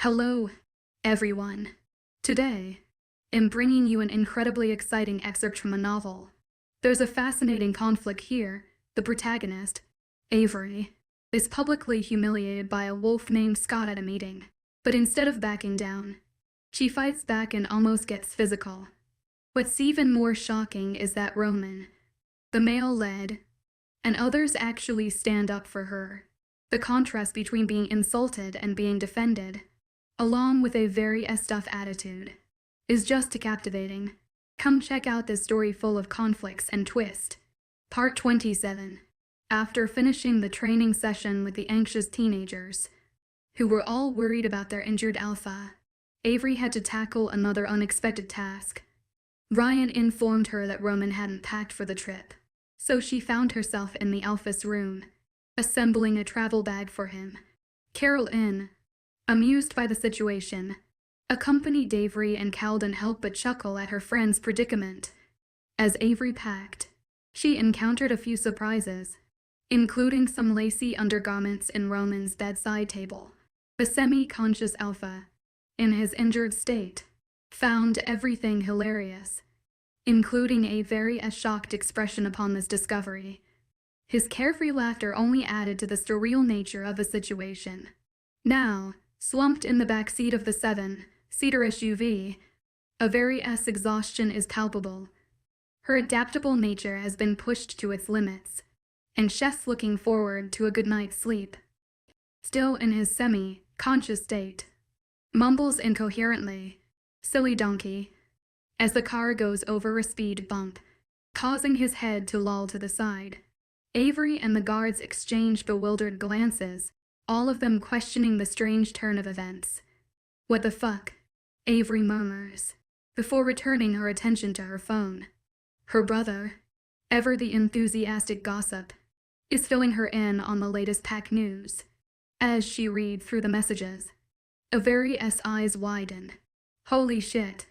Hello, everyone. Today, I'm bringing you an incredibly exciting excerpt from a novel. There's a fascinating conflict here. The protagonist, Avery, is publicly humiliated by a wolf named Scott at a meeting. But instead of backing down, she fights back and almost gets physical. What's even more shocking is that Roman, the male led, and others actually stand up for her. The contrast between being insulted and being defended, along with a very stuff attitude, is just captivating. Come check out this story full of conflicts and twist. Part 27. After finishing the training session with the anxious teenagers, who were all worried about their injured alpha, Avery had to tackle another unexpected task. Ryan informed her that Roman hadn't packed for the trip, so she found herself in the alpha's room, assembling a travel bag for him. Carol, amused by the situation, accompanied Avery, and Cal didn't help but chuckle at her friend's predicament. As Avery packed, she encountered a few surprises, including some lacy undergarments in Roman's bedside table. The semi-conscious alpha, in his injured state, found everything hilarious, including a very shocked expression upon this discovery. His carefree laughter only added to the surreal nature of the situation. Now, slumped in the back seat of the 7-seater SUV, Avery's exhaustion is palpable. Her adaptable nature has been pushed to its limits, and Chef's looking forward to a good night's sleep. Still in his semi-conscious state, mumbles incoherently, "Silly donkey," as the car goes over a speed bump, causing his head to loll to the side. Avery and the guards exchange bewildered glances, all of them questioning the strange turn of events. "What the fuck?" Avery murmurs, before returning her attention to her phone. Her brother, ever the enthusiastic gossip, is filling her in on the latest pack news. As she reads through the messages, Avery's eyes widen. "Holy shit,"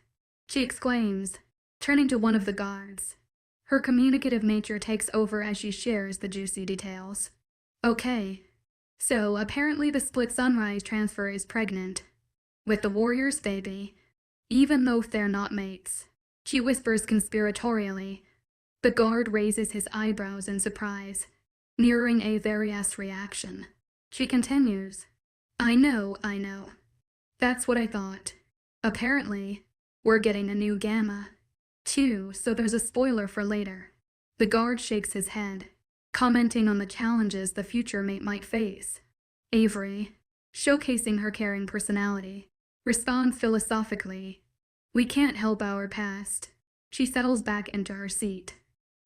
she exclaims, turning to one of the guards. Her communicative nature takes over as she shares the juicy details. "Okay, so apparently the Split Sunrise transfer is pregnant with the Warrior's baby, even though they're not mates," she whispers conspiratorially. The guard raises his eyebrows in surprise, mirroring Avery's reaction. She continues, I know. That's what I thought. Apparently, we're getting a new Gamma, too, so there's a spoiler for later." The guard shakes his head, commenting on the challenges the future mate might face. Avery, showcasing her caring personality, responds philosophically, "We can't help our past." She settles back into her seat,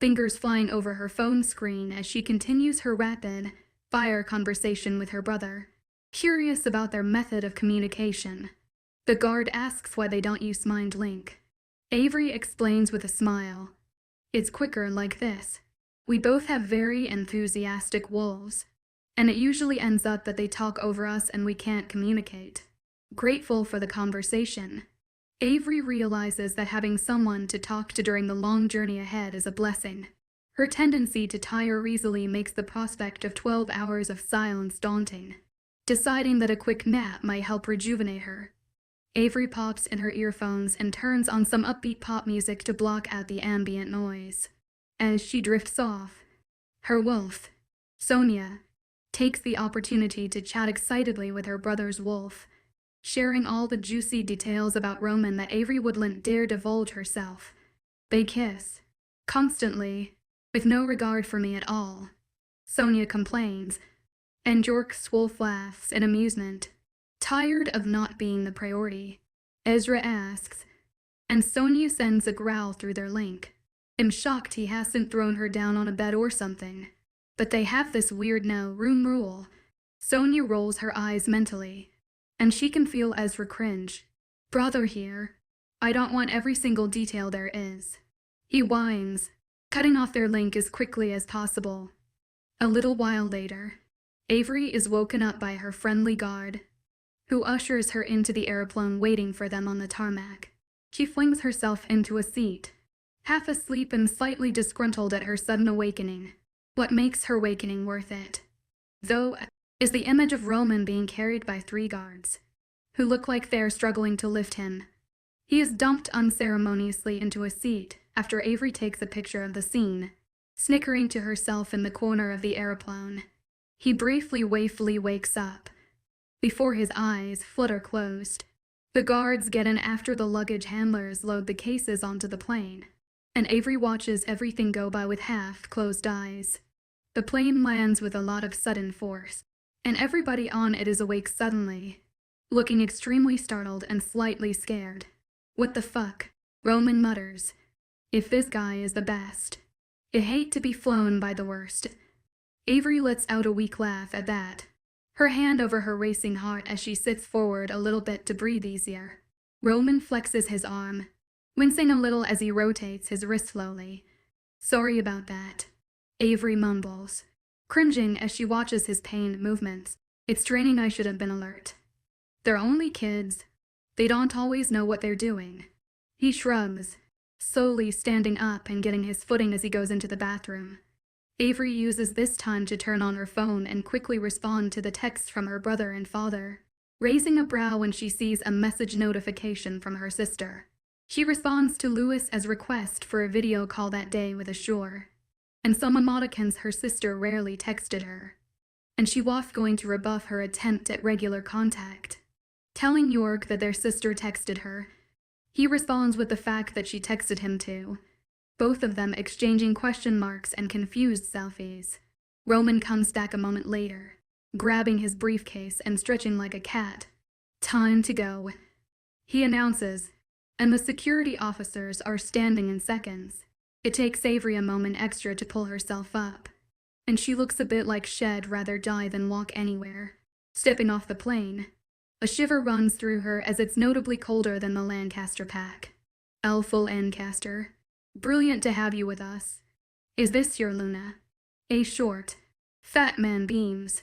fingers flying over her phone screen as she continues her rapid-fire conversation with her brother, curious about their method of communication. The guard asks why they don't use Mind Link. Avery explains with a smile, "It's quicker like this. We both have very enthusiastic wolves, and it usually ends up that they talk over us and we can't communicate." Grateful for the conversation, Avery realizes that having someone to talk to during the long journey ahead is a blessing. Her tendency to tire easily makes the prospect of 12 hours of silence daunting. Deciding that a quick nap might help rejuvenate her, Avery pops in her earphones and turns on some upbeat pop music to block out the ambient noise. As she drifts off, her wolf, Sonia, takes the opportunity to chat excitedly with her brother's wolf, sharing all the juicy details about Roman that Avery wouldn't dare divulge herself. They kiss, constantly, with no regard for me at all, Sonia complains, and York's wolf laughs in amusement. Tired of not being the priority, Ezra asks, and Sonia sends a growl through their link. "I'm shocked he hasn't thrown her down on a bed or something. But they have this weird no-room rule." Sonia rolls her eyes mentally, and she can feel Ezra cringe. "Brother here, I don't want every single detail there is," he whines, cutting off their link as quickly as possible. A little while later, Avery is woken up by her friendly guard, who ushers her into the airplane waiting for them on the tarmac. She flings herself into a seat, half asleep and slightly disgruntled at her sudden awakening. What makes her awakening worth it, though, is the image of Roman being carried by 3 guards. who look like they're struggling to lift him. He is dumped unceremoniously into a seat after Avery takes a picture of the scene, snickering to herself in the corner of the aeroplane. He briefly wakefully wakes up, before his eyes flutter closed. The guards get in after the luggage handlers load the cases onto the plane, and Avery watches everything go by with half-closed eyes. The plane lands with a lot of sudden force, and everybody on it is awake suddenly, looking extremely startled and slightly scared. "What the fuck?" Roman mutters. "If this guy is the best. I hate to be flown by the worst." Avery lets out a weak laugh at that, her hand over her racing heart as she sits forward a little bit to breathe easier. Roman flexes his arm, wincing a little as he rotates his wrist slowly. "Sorry about that," Avery mumbles, cringing as she watches his pained movements. "It's draining. I should have been alert. They're only kids. They don't always know what they're doing." He shrugs, slowly standing up and getting his footing as he goes into the bathroom. Avery uses this time to turn on her phone and quickly respond to the texts from her brother and father, raising a brow when she sees a message notification from her sister. She responds to Lewis' request for a video call that day with a sure, and some emoticons her sister rarely texted her, and she was going to rebuff her attempt at regular contact, telling York that their sister texted her. He responds with the fact that she texted him too, both of them exchanging question marks and confused selfies. Roman comes back a moment later, grabbing his briefcase and stretching like a cat. "Time to go," he announces, and the security officers are standing in seconds. It takes Avery a moment extra to pull herself up, and she looks a bit like she'd rather die than walk anywhere. Stepping off the plane, a shiver runs through her as it's notably colder than the Lancaster pack. "Alpha Lancaster. Brilliant to have you with us. Is this your Luna?" A short, fat man beams,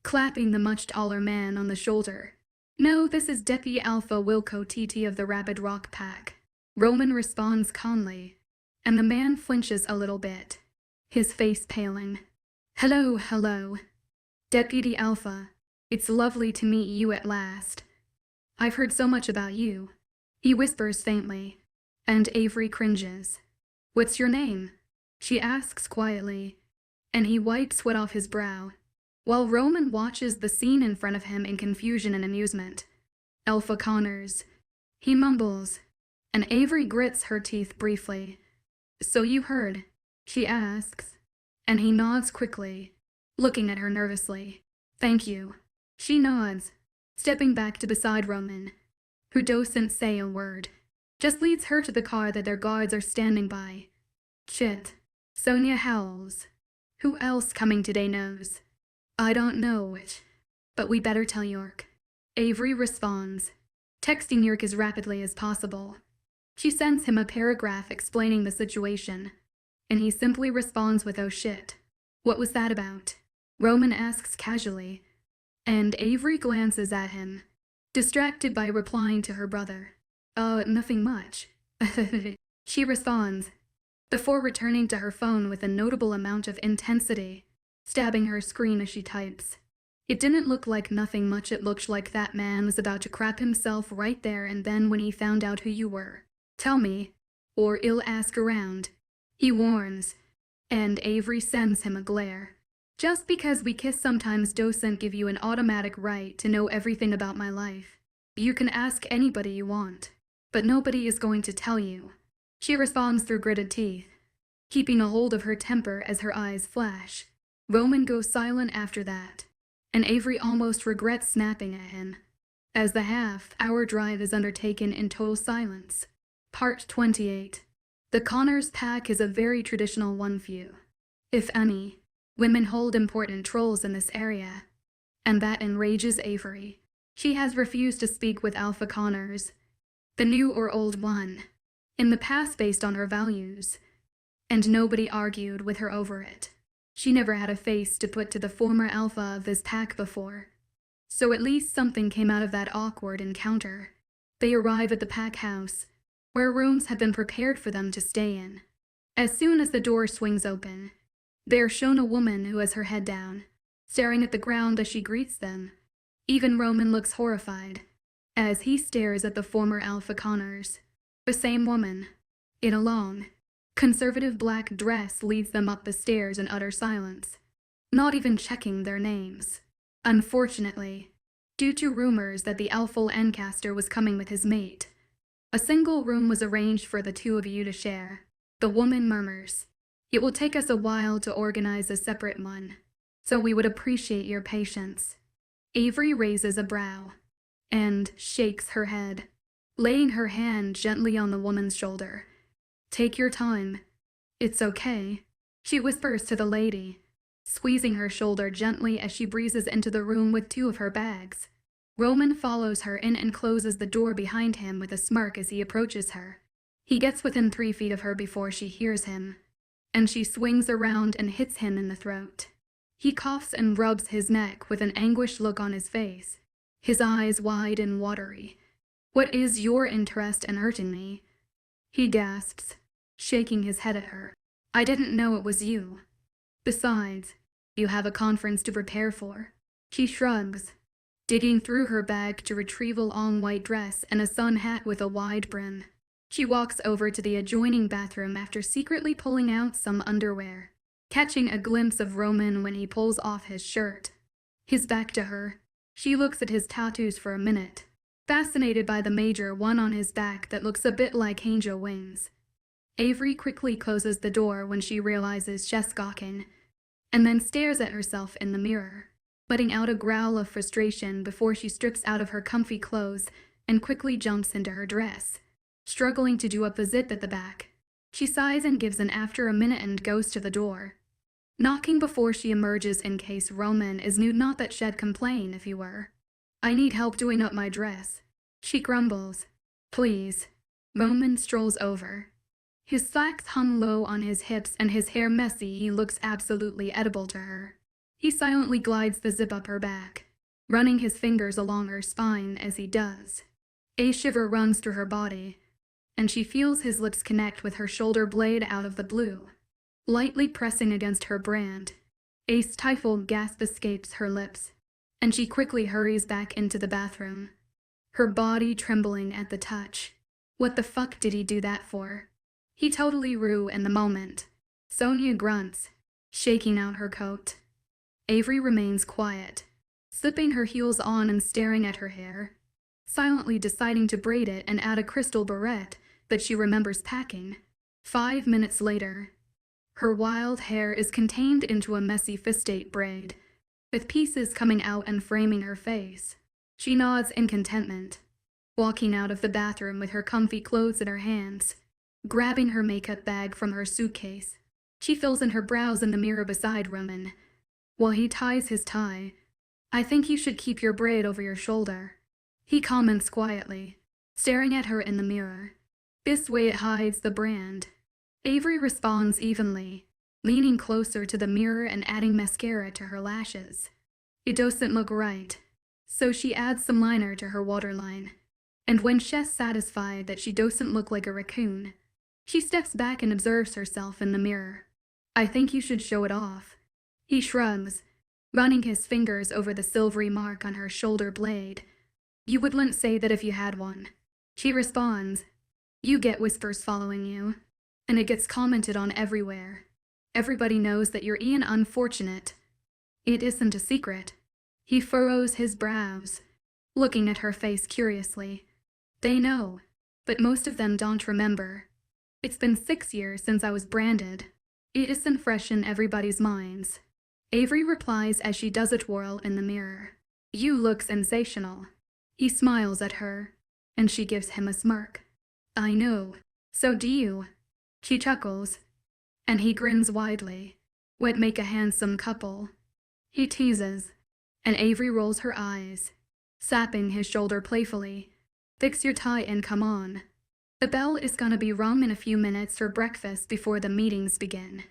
clapping the much taller man on the shoulder. "No, this is Deputy Alpha Wilco TT of the Rapid Rock Pack." Roman responds calmly, and the man flinches a little bit, his face paling. Hello, Deputy Alpha. It's lovely to meet you at last. I've heard so much about you," he whispers faintly, and Avery cringes. "What's your name?" she asks quietly, and he wipes sweat off his brow, while Roman watches the scene in front of him in confusion and amusement. "Alpha Connors," he mumbles, and Avery grits her teeth briefly. "So you heard?" she asks, and he nods quickly, looking at her nervously. "Thank you." She nods, stepping back to beside Roman, who doesn't say a word, just leads her to the car that their guards are standing by. "Shit," Sonia howls. "Who else coming today knows?" "I don't know it, but we better tell York," Avery responds, texting York as rapidly as possible. She sends him a paragraph explaining the situation, and he simply responds with "oh shit." "What was that about?" Roman asks casually, and Avery glances at him, distracted by replying to her brother. Nothing much," she responds, before returning to her phone with a notable amount of intensity, stabbing her screen as she types. "It didn't look like nothing much. It looked like that man was about to crap himself right there and then when he found out who you were. Tell me, or I'll ask around," he warns, and Avery sends him a glare. "Just because we kiss sometimes doesn't give you an automatic right to know everything about my life. You can ask anybody you want, but nobody is going to tell you," she responds through gritted teeth, keeping a hold of her temper as her eyes flash. Roman goes silent after that, and Avery almost regrets snapping at him, as the half-hour drive is undertaken in total silence. Part 28. The Connors pack is a very traditional one. Few, if any, women hold important roles in this area, and that enrages Avery. She has refused to speak with Alpha Connors, the new or old one, in the past based on her values, and nobody argued with her over it. She never had a face to put to the former Alpha of this pack before, so at least something came out of that awkward encounter. They arrive at the pack house, where rooms had been prepared for them to stay in. As soon as the door swings open, they are shown a woman who has her head down, staring at the ground as she greets them. Even Roman looks horrified, as he stares at the former Alpha Connors. The same woman, in a long, conservative black dress, leads them up the stairs in utter silence, not even checking their names. Unfortunately, due to rumors that the Alpha Lancaster was coming with his mate, a single room was arranged for the two of you to share. The woman murmurs, "It will take us a while to organize a separate one, so we would appreciate your patience." Avery raises a brow and shakes her head, laying her hand gently on the woman's shoulder. "Take your time. It's okay," she whispers to the lady, squeezing her shoulder gently as she breezes into the room with two of her bags. Roman follows her in and closes the door behind him with a smirk as he approaches her. He gets within 3 feet of her before she hears him, and she swings around and hits him in the throat. He coughs and rubs his neck with an anguished look on his face, his eyes wide and watery. "What is your interest in hurting me?" he gasps, shaking his head at her. "I didn't know it was you. Besides, you have a conference to prepare for." She shrugs, digging through her bag to retrieve a long white dress and a sun hat with a wide brim. She walks over to the adjoining bathroom after secretly pulling out some underwear, catching a glimpse of Roman when he pulls off his shirt. His back to her, she looks at his tattoos for a minute, fascinated by the major one on his back that looks a bit like angel wings. Avery quickly closes the door when she realizes she's gawking, and then stares at herself in the mirror, letting out a growl of frustration before she strips out of her comfy clothes and quickly jumps into her dress, struggling to do up the zip at the back. She sighs and gives an after a minute and goes to the door, knocking before she emerges in case Roman is new. "Not that she'd complain if you were. I need help doing up my dress," she grumbles. "Please." Roman strolls over. His slacks hung low on his hips and his hair messy. He looks absolutely edible to her. He silently glides the zip up her back, running his fingers along her spine as he does. A shiver runs through her body, and she feels his lips connect with her shoulder blade out of the blue, lightly pressing against her brand. A stifled gasp escapes her lips, and she quickly hurries back into the bathroom, her body trembling at the touch. What the fuck did he do that for? He totally rue in the moment. Sonia grunts, shaking out her coat. Avery remains quiet, slipping her heels on and staring at her hair, silently deciding to braid it and add a crystal barrette that she remembers packing. 5 minutes later, her wild hair is contained into a messy fistate braid, with pieces coming out and framing her face. She nods in contentment, walking out of the bathroom with her comfy clothes in her hands, grabbing her makeup bag from her suitcase. She fills in her brows in the mirror beside Roman, while he ties his tie. "I think you should keep your braid over your shoulder," he comments quietly, staring at her in the mirror. "This way it hides the brand." Avery responds evenly, leaning closer to the mirror and adding mascara to her lashes. It doesn't look right, so she adds some liner to her waterline. And when she's satisfied that she doesn't look like a raccoon, she steps back and observes herself in the mirror. "I think you should show it off." He shrugs, running his fingers over the silvery mark on her shoulder blade. "You wouldn't say that if you had one." She responds, "You get whispers following you, and it gets commented on everywhere. Everybody knows that you're Ian unfortunate. It isn't a secret." He furrows his brows, looking at her face curiously. "They know, but most of them don't remember. It's been 6 years since I was branded. It isn't fresh in everybody's minds." Avery replies as she does a twirl in the mirror. "You look sensational." He smiles at her, and she gives him a smirk. "I know. So do you." She chuckles, and he grins widely. "Would make a handsome couple." He teases, and Avery rolls her eyes, sapping his shoulder playfully. "Fix your tie and come on. The bell is gonna be rung in a few minutes for breakfast before the meetings begin."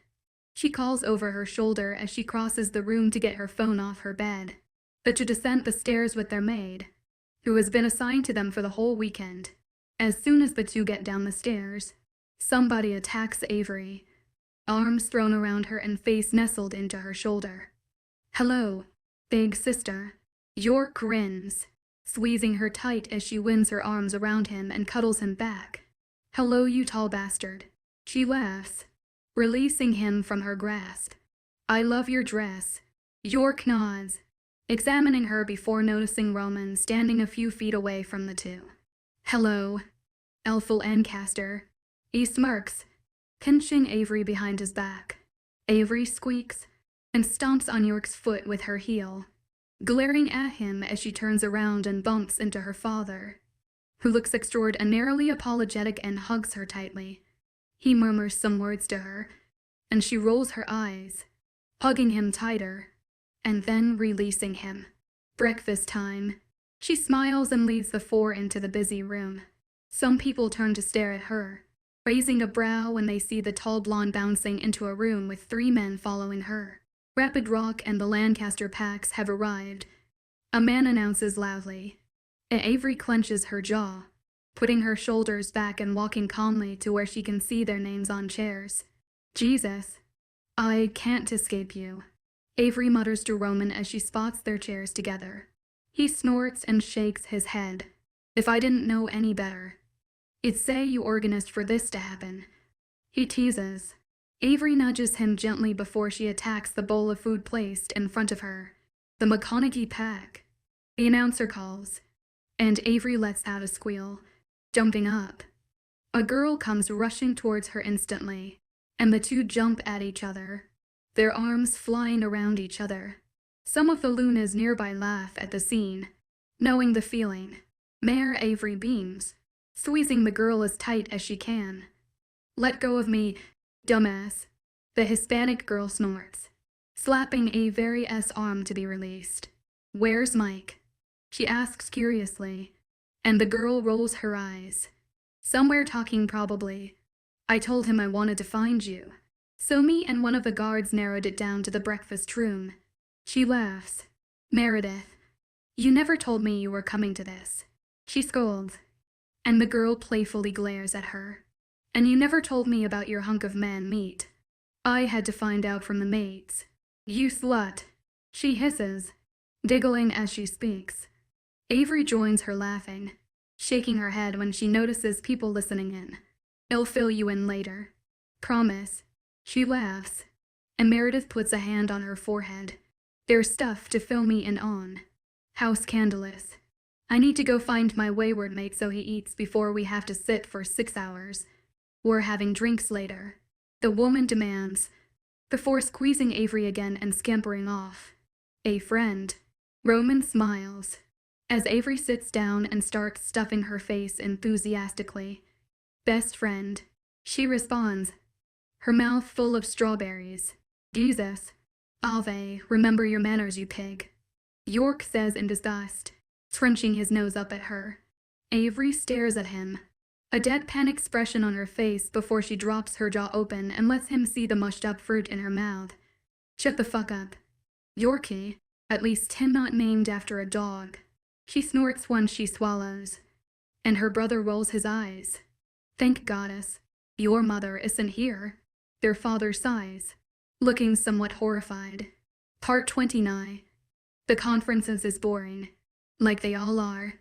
She calls over her shoulder as she crosses the room to get her phone off her bed, but to descend the stairs with their maid, who has been assigned to them for the whole weekend. As soon as the two get down the stairs, somebody attacks Avery, arms thrown around her and face nestled into her shoulder. "Hello, big sister." York grins, squeezing her tight as she winds her arms around him and cuddles him back. "Hello, you tall bastard," she laughs, releasing him from her grasp. "I love your dress." York nods, examining her before noticing Roman standing a few feet away from the two. "Hello, Elful Lancaster," he smirks, pinching Avery behind his back. Avery squeaks and stomps on York's foot with her heel, glaring at him as she turns around and bumps into her father, who looks extraordinarily apologetic and hugs her tightly. He murmurs some words to her, and she rolls her eyes, hugging him tighter, and then releasing him. Breakfast time. She smiles and leads the four into the busy room. Some people turn to stare at her, raising a brow when they see the tall blonde bouncing into a room with 3 men following her. Rapid Rock and the Lancaster packs have arrived. A man announces loudly, and Avery clenches her jaw, putting her shoulders back and walking calmly to where she can see their names on chairs. "Jesus, I can't escape you," Avery mutters to Roman as she spots their chairs together. He snorts and shakes his head. "If I didn't know any better, I'd say you organized for this to happen," he teases. Avery nudges him gently before she attacks the bowl of food placed in front of her. "The McConaughey pack," the announcer calls, and Avery lets out a squeal, jumping up. A girl comes rushing towards her instantly, and the two jump at each other, their arms flying around each other. Some of the Lunas nearby laugh at the scene, knowing the feeling. Mayor Avery beams, squeezing the girl as tight as she can. "Let go of me, dumbass," the Hispanic girl snorts, slapping Avery's arm to be released. "Where's Mike?" she asks curiously, and the girl rolls her eyes. "Somewhere talking probably. I told him I wanted to find you. So me and one of the guards narrowed it down to the breakfast room." She laughs. "Meredith, you never told me you were coming to this," she scolds, and the girl playfully glares at her. "And you never told me about your hunk of man meat. I had to find out from the maids." "You slut," she hisses, giggling as she speaks. Avery joins her laughing, shaking her head when she notices people listening in. "I'll fill you in later. Promise." She laughs, and Meredith puts a hand on her forehead. "There's stuff to fill me in on. How scandalous. I need to go find my wayward mate so he eats before we have to sit for 6 hours. We're having drinks later," the woman demands, before squeezing Avery again and scampering off. "A friend." Roman smiles, as Avery sits down and starts stuffing her face enthusiastically. "Best friend," she responds, her mouth full of strawberries. "Jesus, Ave, remember your manners, you pig," York says in disgust, scrunching his nose up at her. Avery stares at him, a deadpan expression on her face before she drops her jaw open and lets him see the mushed up fruit in her mouth. "Shut the fuck up, Yorkie, at least him not named after a dog." She snorts once she swallows, and her brother rolls his eyes. "Thank goddess, your mother isn't here," their father sighs, looking somewhat horrified. Part 29. The conferences is boring, like they all are.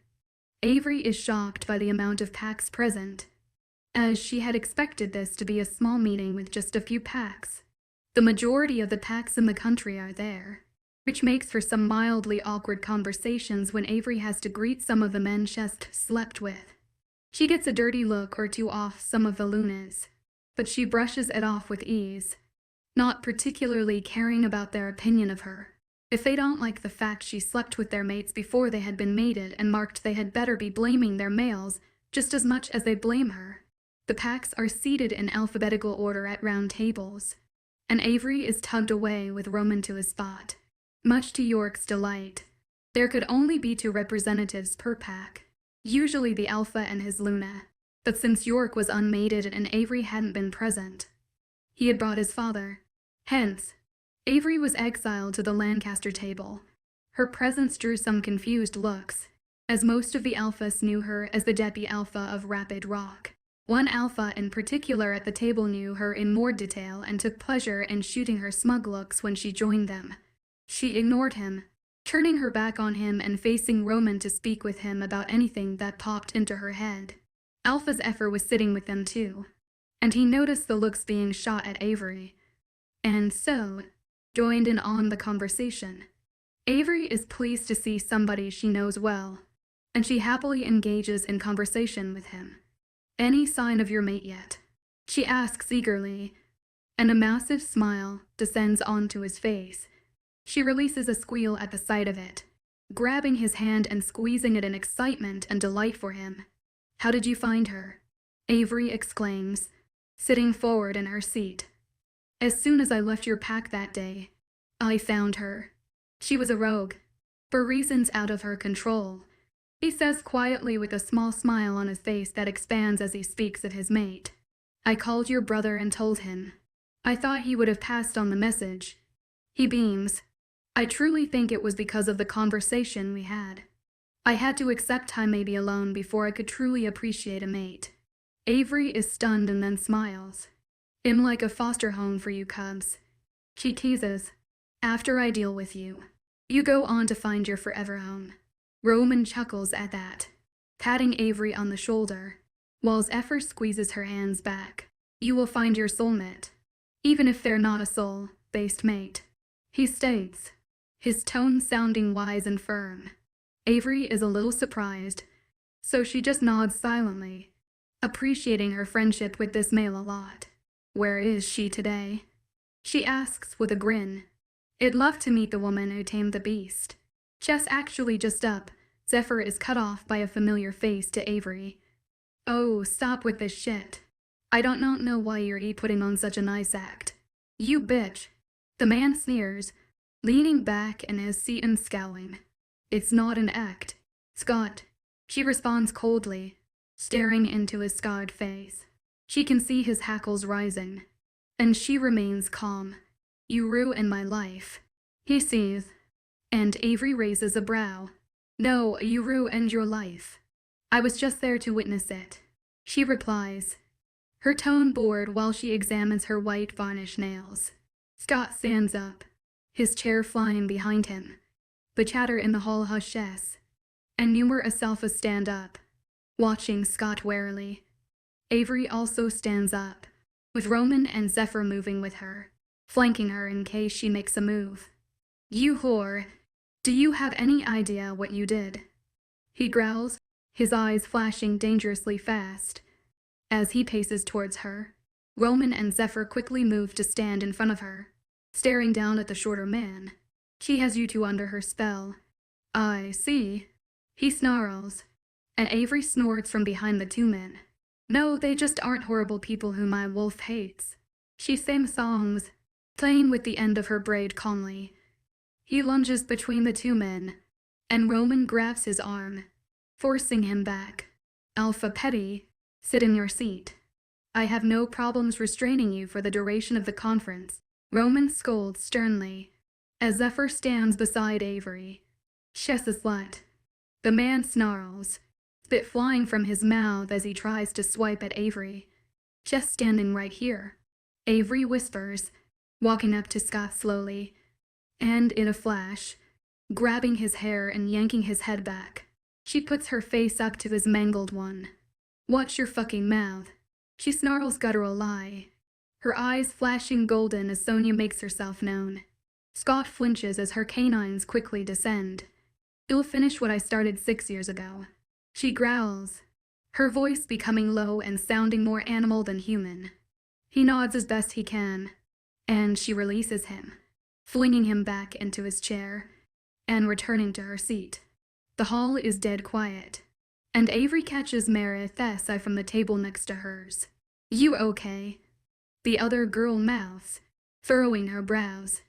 Avery is shocked by the amount of packs present, as she had expected this to be a small meeting with just a few packs. The majority of the packs in the country are there, which makes for some mildly awkward conversations when Avery has to greet some of the men she's slept with. She gets a dirty look or two off some of the Lunas, but she brushes it off with ease, not particularly caring about their opinion of her. If they don't like the fact she slept with their mates before they had been mated and marked, they had better be blaming their males just as much as they blame her. The packs are seated in alphabetical order at round tables, and Avery is tugged away with Roman to his spot. Much to York's delight, there could only be 2 representatives per pack, usually the Alpha and his Luna, but since York was unmated and Avery hadn't been present, he had brought his father. Hence, Avery was exiled to the Lancaster table. Her presence drew some confused looks, as most of the Alphas knew her as the Deputy Alpha of Rapid Rock. One Alpha in particular at the table knew her in more detail and took pleasure in shooting her smug looks when she joined them. She ignored him, turning her back on him and facing Roman to speak with him about anything that popped into her head. Alpha's Zephyr was sitting with them too, and he noticed the looks being shot at Avery, and so joined in on the conversation. Avery is pleased to see somebody she knows well, and she happily engages in conversation with him. "Any sign of your mate yet?" she asks eagerly, and a massive smile descends onto his face. She releases a squeal at the sight of it, grabbing his hand and squeezing it in excitement and delight for him. "How did you find her?" Avery exclaims, sitting forward in her seat. "As soon as I left your pack that day, I found her. She was a rogue, for reasons out of her control," he says quietly with a small smile on his face that expands as he speaks of his mate. "I called your brother and told him. I thought he would have passed on the message." He beams. "I truly think it was because of the conversation we had. I had to accept I may be alone before I could truly appreciate a mate." Avery is stunned and then smiles. "I'm like a foster home for you cubs," she teases. "After I deal with you, you go on to find your forever home." Roman chuckles at that, patting Avery on the shoulder, while Zephyr squeezes her hands back. "You will find your soulmate, even if they're not a soul-based mate," he states, his tone sounding wise and firm. Avery is a little surprised, so she just nods silently, appreciating her friendship with this male a lot. "Where is she today?" she asks with a grin. "I'd love to meet the woman who tamed the beast." Chest actually just up, Zephyr is cut off by a familiar face to Avery. "Oh, stop with this shit. I don't know why you're putting on such a nice act." "You bitch." The man sneers, leaning back in his seat and scowling. "It's not an act, Scott," she responds coldly, staring into his scarred face. She can see his hackles rising, and she remains calm. "You ruined my life," he sees, and Avery raises a brow. "No, you ruined your life. I was just there to witness it," she replies, her tone bored while she examines her white varnish nails. Scott stands up, his chair flying behind him. The chatter in the hall hushes, and numerous alphas stand up, watching Scott warily. Avery also stands up, with Roman and Zephyr moving with her, flanking her in case she makes a move. "You whore, do you have any idea what you did?" he growls, his eyes flashing dangerously fast. As he paces towards her, Roman and Zephyr quickly move to stand in front of her, staring down at the shorter man. "She has you two under her spell." "I see," he snarls, and Avery snorts from behind the two men. "No, they just aren't horrible people whom my wolf hates." She sings songs, playing with the end of her braid calmly. He lunges between the two men, and Roman grabs his arm, forcing him back. "Alpha Petty, sit in your seat. I have no problems restraining you for the duration of the conference," Roman scolds sternly, as Zephyr stands beside Avery. "She's a slut." The man snarls, spit flying from his mouth as he tries to swipe at Avery. "Just standing right here," Avery whispers, walking up to Scott slowly, and in a flash, grabbing his hair and yanking his head back. She puts her face up to his mangled one. "Watch your fucking mouth," she snarls guttural lie, her eyes flashing golden as Sonia makes herself known. Scott flinches as her canines quickly descend. "You'll finish what I started 6 years ago," she growls, her voice becoming low and sounding more animal than human. He nods as best he can, and she releases him, flinging him back into his chair and returning to her seat. The hall is dead quiet, and Avery catches Meredith from the table next to hers. "You okay?" the other girl mouths, furrowing her brows.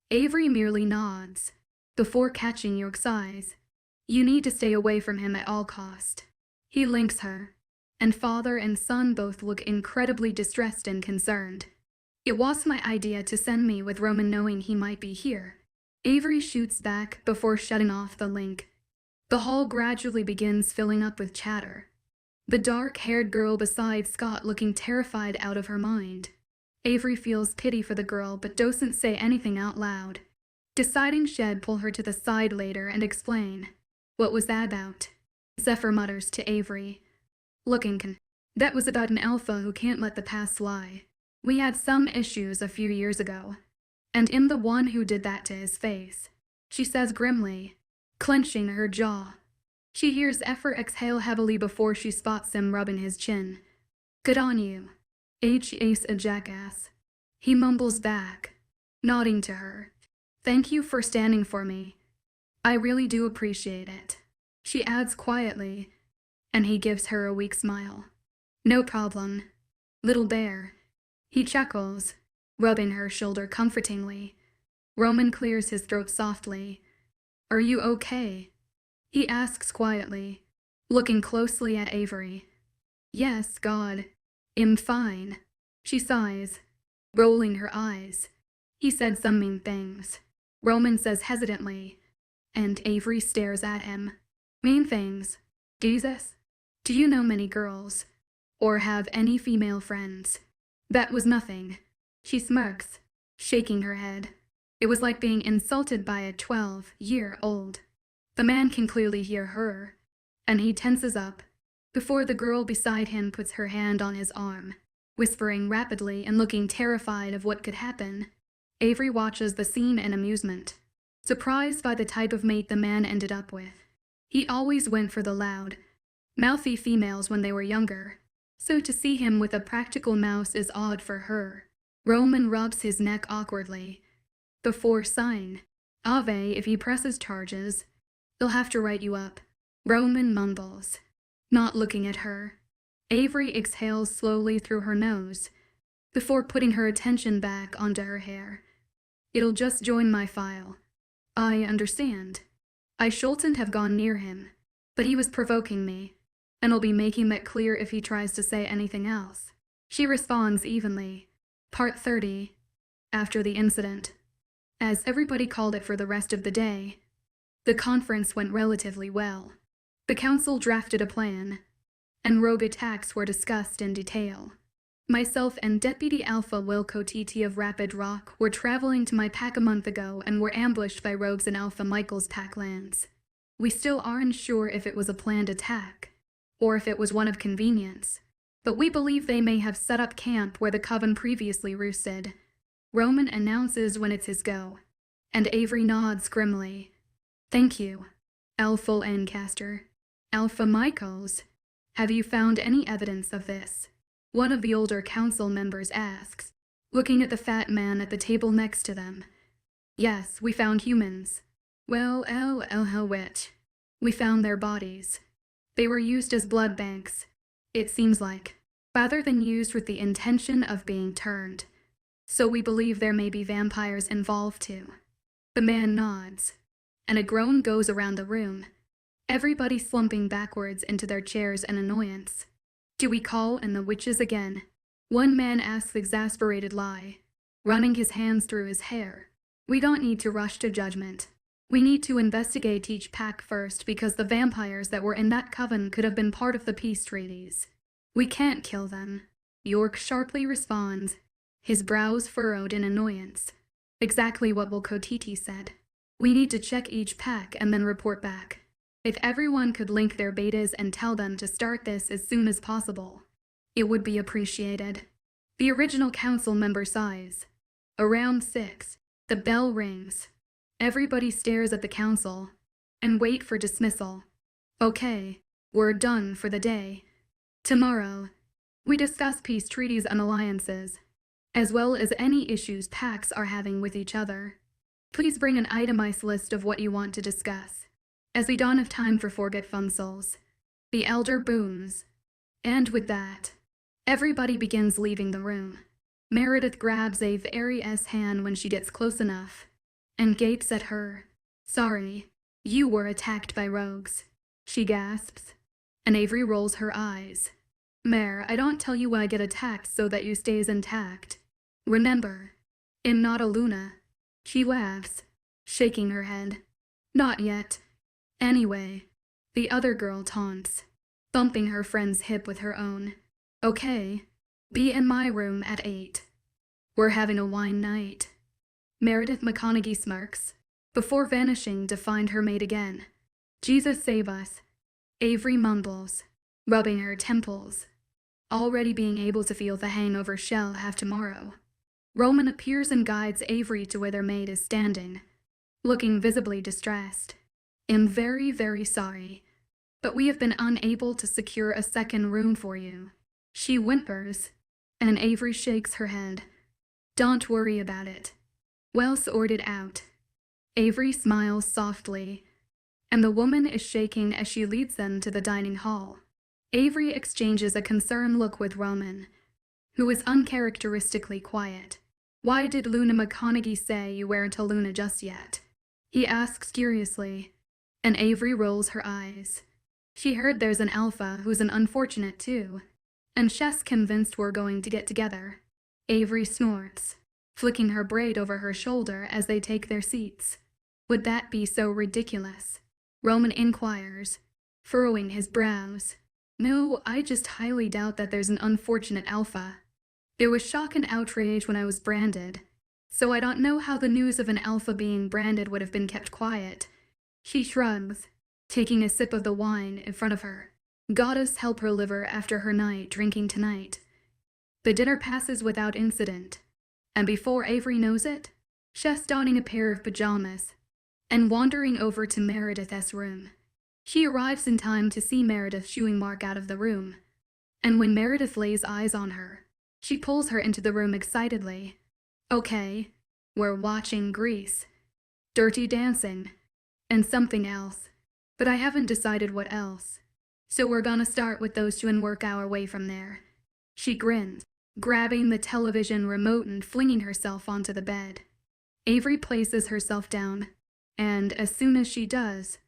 Avery merely nods, before catching York's eyes. "You need to stay away from him at all cost." He links her, and father and son both look incredibly distressed and concerned. "It was my idea to send me with Roman knowing he might be here." Avery shoots back before shutting off the link. The hall gradually begins filling up with chatter, the dark-haired girl beside Scott looking terrified out of her mind. Avery feels pity for the girl but doesn't say anything out loud. deciding she'd pull her to the side later and explain. What was that about? Zephyr mutters to Avery. That was about an alpha who can't let the past lie. We had some issues a few years ago. And I'm the one who did that to his face, she says grimly, clenching her jaw. She hears Zephyr exhale heavily before she spots him rubbing his chin. Good on you. He's a jackass. He mumbles back, nodding to her. Thank you for standing for me. I really do appreciate it, she adds quietly, and he gives her a weak smile. No problem, little bear. He chuckles, rubbing her shoulder comfortingly. Roman clears his throat softly. Are you okay? He asks quietly, looking closely at Avery. Yes, God. I'm fine. She sighs, rolling her eyes. He said some mean things, Roman says hesitantly, and Avery stares at him. Mean things? Jesus? Do you know many girls? Or have any female friends? That was nothing. She smirks, shaking her head. It was like being insulted by a 12-year-old. The man can clearly hear her, and he tenses up before the girl beside him puts her hand on his arm, whispering rapidly and looking terrified of what could happen. Avery watches the scene in amusement, surprised by the type of mate the man ended up with. He always went for the loud, mouthy females when they were younger, so to see him with a practical mouse is odd for her. Roman rubs his neck awkwardly, before sighing. Ave, if he presses charges, they'll have to write you up. Roman mumbles, not looking at her. Avery exhales slowly through her nose, before putting her attention back onto her hair. It'll just join my file. I understand. I shouldn't have gone near him, but he was provoking me, and I'll be making that clear if he tries to say anything else. She responds evenly. Part 30. After the incident. As everybody called it for the rest of the day, the conference went relatively well. The council drafted a plan, and rogue attacks were discussed in detail. Myself and Deputy Alpha Wilco TT of Rapid Rock were traveling to my pack a month ago and were ambushed by rogues in Alpha Michael's pack lands. We still aren't sure if it was a planned attack, or if it was one of convenience, but we believe they may have set up camp where the Coven previously roosted. Roman announces when it's his go, and Avery nods grimly. Thank you, Alpha Lancaster. Alpha Michaels, have you found any evidence of this? One of the older council members asks, looking at the fat man at the table next to them. Yes, we found humans. Well, which? We found their bodies. They were used as blood banks, it seems like, rather than used with the intention of being turned. So we believe there may be vampires involved too. The man nods, and a groan goes around the room, everybody slumping backwards into their chairs in annoyance. Do we call in the witches again? One man asks exasperated lie, running his hands through his hair. We don't need to rush to judgment. We need to investigate each pack first because the vampires that were in that coven could have been part of the peace treaties. We can't kill them. York sharply responds, his brows furrowed in annoyance. Exactly what Wilco said. We need to check each pack and then report back. If everyone could link their betas and tell them to start this as soon as possible, it would be appreciated. The original council member sighs. Around 6, the bell rings. Everybody stares at the council and wait for dismissal. Okay, we're done for the day. Tomorrow, we discuss peace treaties and alliances, as well as any issues packs are having with each other. Please bring an itemized list of what you want to discuss, as we don't have time for forgetfunsels. The elder booms. And with that, everybody begins leaving the room. Meredith grabs Avery's hand when she gets close enough, and gapes at her. Sorry, you were attacked by rogues, she gasps, and Avery rolls her eyes. Mare, I don't tell you when I get attacked so that you stays intact. Remember, I'm not a Luna. She laughs, shaking her head. Not yet. Anyway, the other girl taunts, thumping her friend's hip with her own. Okay, be in my room at 8. We're having a wine night. Meredith McConaughey smirks, before vanishing to find her maid again. Jesus save us, Avery mumbles, rubbing her temples, already being able to feel the hangover she'll have tomorrow. Roman appears and guides Avery to where their maid is standing, looking visibly distressed. I'm very, very sorry, but we have been unable to secure a second room for you, she whimpers, and Avery shakes her head. Don't worry about it. We'll sort it out. Avery smiles softly, and the woman is shaking as she leads them to the dining hall. Avery exchanges a concerned look with Roman, who is uncharacteristically quiet. Why did Luna McConaughey say you weren't a Luna just yet? He asks curiously, and Avery rolls her eyes. She heard there's an alpha who's an unfortunate too, and Shess convinced we're going to get together. Avery snorts, flicking her braid over her shoulder as they take their seats. Would that be so ridiculous? Roman inquires, furrowing his brows. No, I just highly doubt that there's an unfortunate alpha. There was shock and outrage when I was branded, so I don't know how the news of an alpha being branded would have been kept quiet. She shrugs, taking a sip of the wine in front of her. Goddess help her liver after her night drinking tonight. The dinner passes without incident, and before Avery knows it, Shess donning a pair of pajamas and wandering over to Meredith's room. She arrives in time to see Meredith shooing Mark out of the room, and when Meredith lays eyes on her, she pulls her into the room excitedly. Okay, we're watching Grease, Dirty Dancing, and something else, but I haven't decided what else, so we're gonna start with those two and work our way from there. She grins, grabbing the television remote and flinging herself onto the bed. Avery places herself down, and as soon as she does,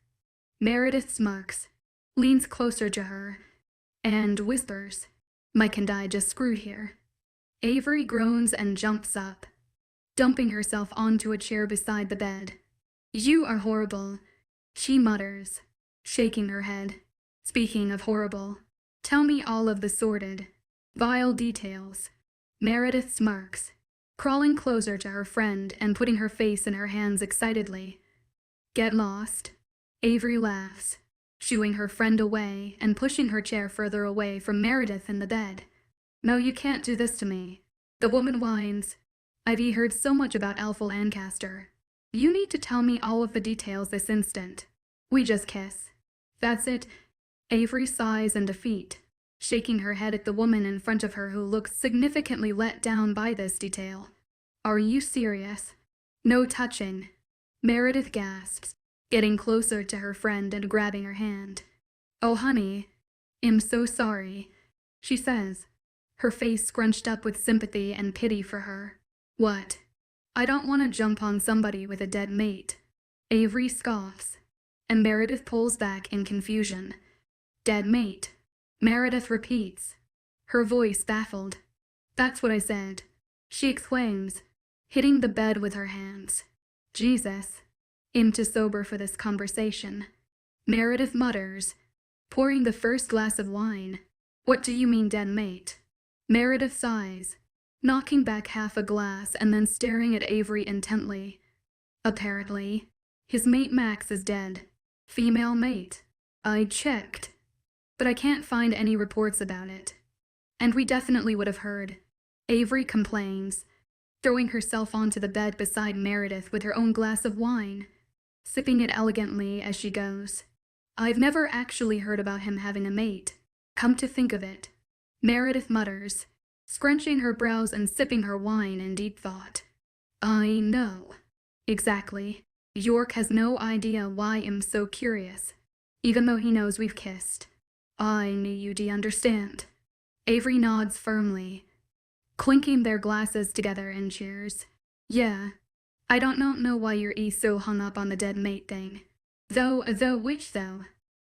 Meredith smirks, leans closer to her, and whispers, Mike and I just screwed here. Avery groans and jumps up, dumping herself onto a chair beside the bed. You are horrible, she mutters, shaking her head. Speaking of horrible, tell me all of the sordid, vile details. Meredith smirks, crawling closer to her friend and putting her face in her hands excitedly. Get lost. Avery laughs, shooing her friend away and pushing her chair further away from Meredith in the bed. No, you can't do this to me. The woman whines. I've heard so much about Alpha Lancaster. You need to tell me all of the details this instant. We just kiss. That's it. Avery sighs in defeat, shaking her head at the woman in front of her who looks significantly let down by this detail. Are you serious? No touching. Meredith gasps, getting closer to her friend and grabbing her hand. Oh honey, I'm so sorry, she says, her face scrunched up with sympathy and pity for her. What? I don't want to jump on somebody with a dead mate. Avery scoffs, and Meredith pulls back in confusion. Dead mate, Meredith repeats, her voice baffled. That's what I said, she exclaims, hitting the bed with her hands. Jesus, I'm too sober for this conversation. Meredith mutters, pouring the first glass of wine. What do you mean, dead mate? Meredith sighs, knocking back half a glass and then staring at Avery intently. Apparently, his mate Max is dead. Female mate. I checked, but I can't find any reports about it. And we definitely would have heard. Avery complains, throwing herself onto the bed beside Meredith with her own glass of wine, sipping it elegantly as she goes. I've never actually heard about him having a mate. Come to think of it. Meredith mutters, scrunching her brows and sipping her wine in deep thought. I know. Exactly. York has no idea why I'm so curious, even though he knows we've kissed. I knew you'd understand. Avery nods firmly, clinking their glasses together and cheers. Yeah, I don't know why you're so hung up on the dead mate thing. Though which though?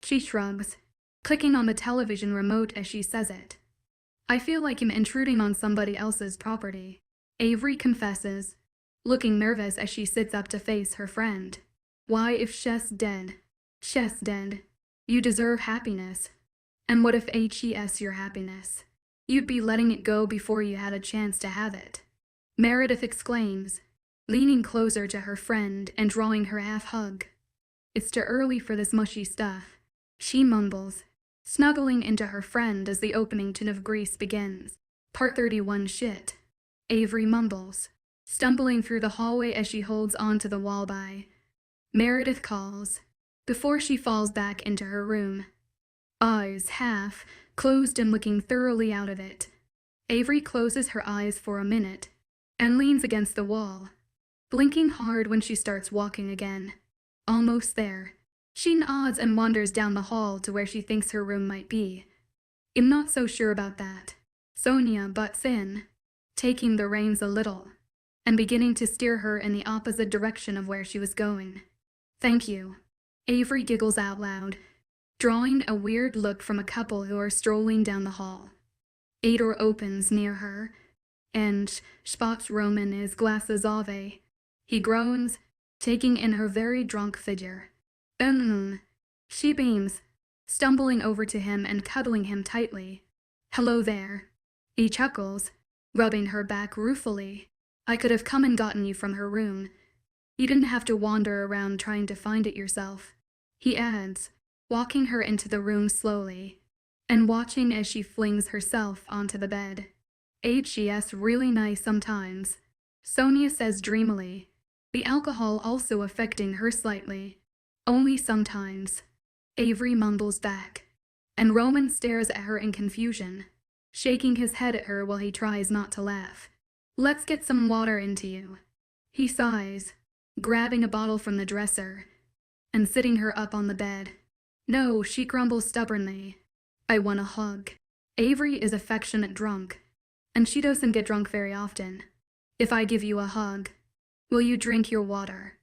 She shrugs, clicking on the television remote as she says it. I feel like I'm intruding on somebody else's property, Avery confesses, looking nervous as she sits up to face her friend. Why if Shess dead? Shess dead. You deserve happiness. And what if HES your happiness? You'd be letting it go before you had a chance to have it. Meredith exclaims, leaning closer to her friend and drawing her half-hug. "It's too early for this mushy stuff," she mumbles, snuggling into her friend as the opening tin of grease begins. Part 31 Shit, Avery mumbles, stumbling through the hallway as she holds onto the wall by. Meredith calls, before she falls back into her room, eyes half closed and looking thoroughly out of it. Avery closes her eyes for a minute and leans against the wall, blinking hard when she starts walking again. Almost there, she nods and wanders down the hall to where she thinks her room might be. "I'm not so sure about that." Sonia butts in, taking the reins a little, and beginning to steer her in the opposite direction of where she was going. "Thank you." Avery giggles out loud, drawing a weird look from a couple who are strolling down the hall. A door opens near her, and spots Roman his glasses Ave. He groans, taking in her very drunk figure. She beams, stumbling over to him and cuddling him tightly. "Hello there." He chuckles, rubbing her back ruefully. "I could have come and gotten you from her room. You didn't have to wander around trying to find it yourself," he adds, walking her into the room slowly, and watching as she flings herself onto the bed. "She's really nice sometimes," Sonia says dreamily, the alcohol also affecting her slightly. "Only sometimes," Avery mumbles back, and Roman stares at her in confusion, shaking his head at her while he tries not to laugh. "Let's get some water into you," he sighs, grabbing a bottle from the dresser and sitting her up on the bed. "No," she grumbles stubbornly. "I want a hug." Avery is affectionate drunk, and she doesn't get drunk very often. "If I give you a hug, will you drink your water?"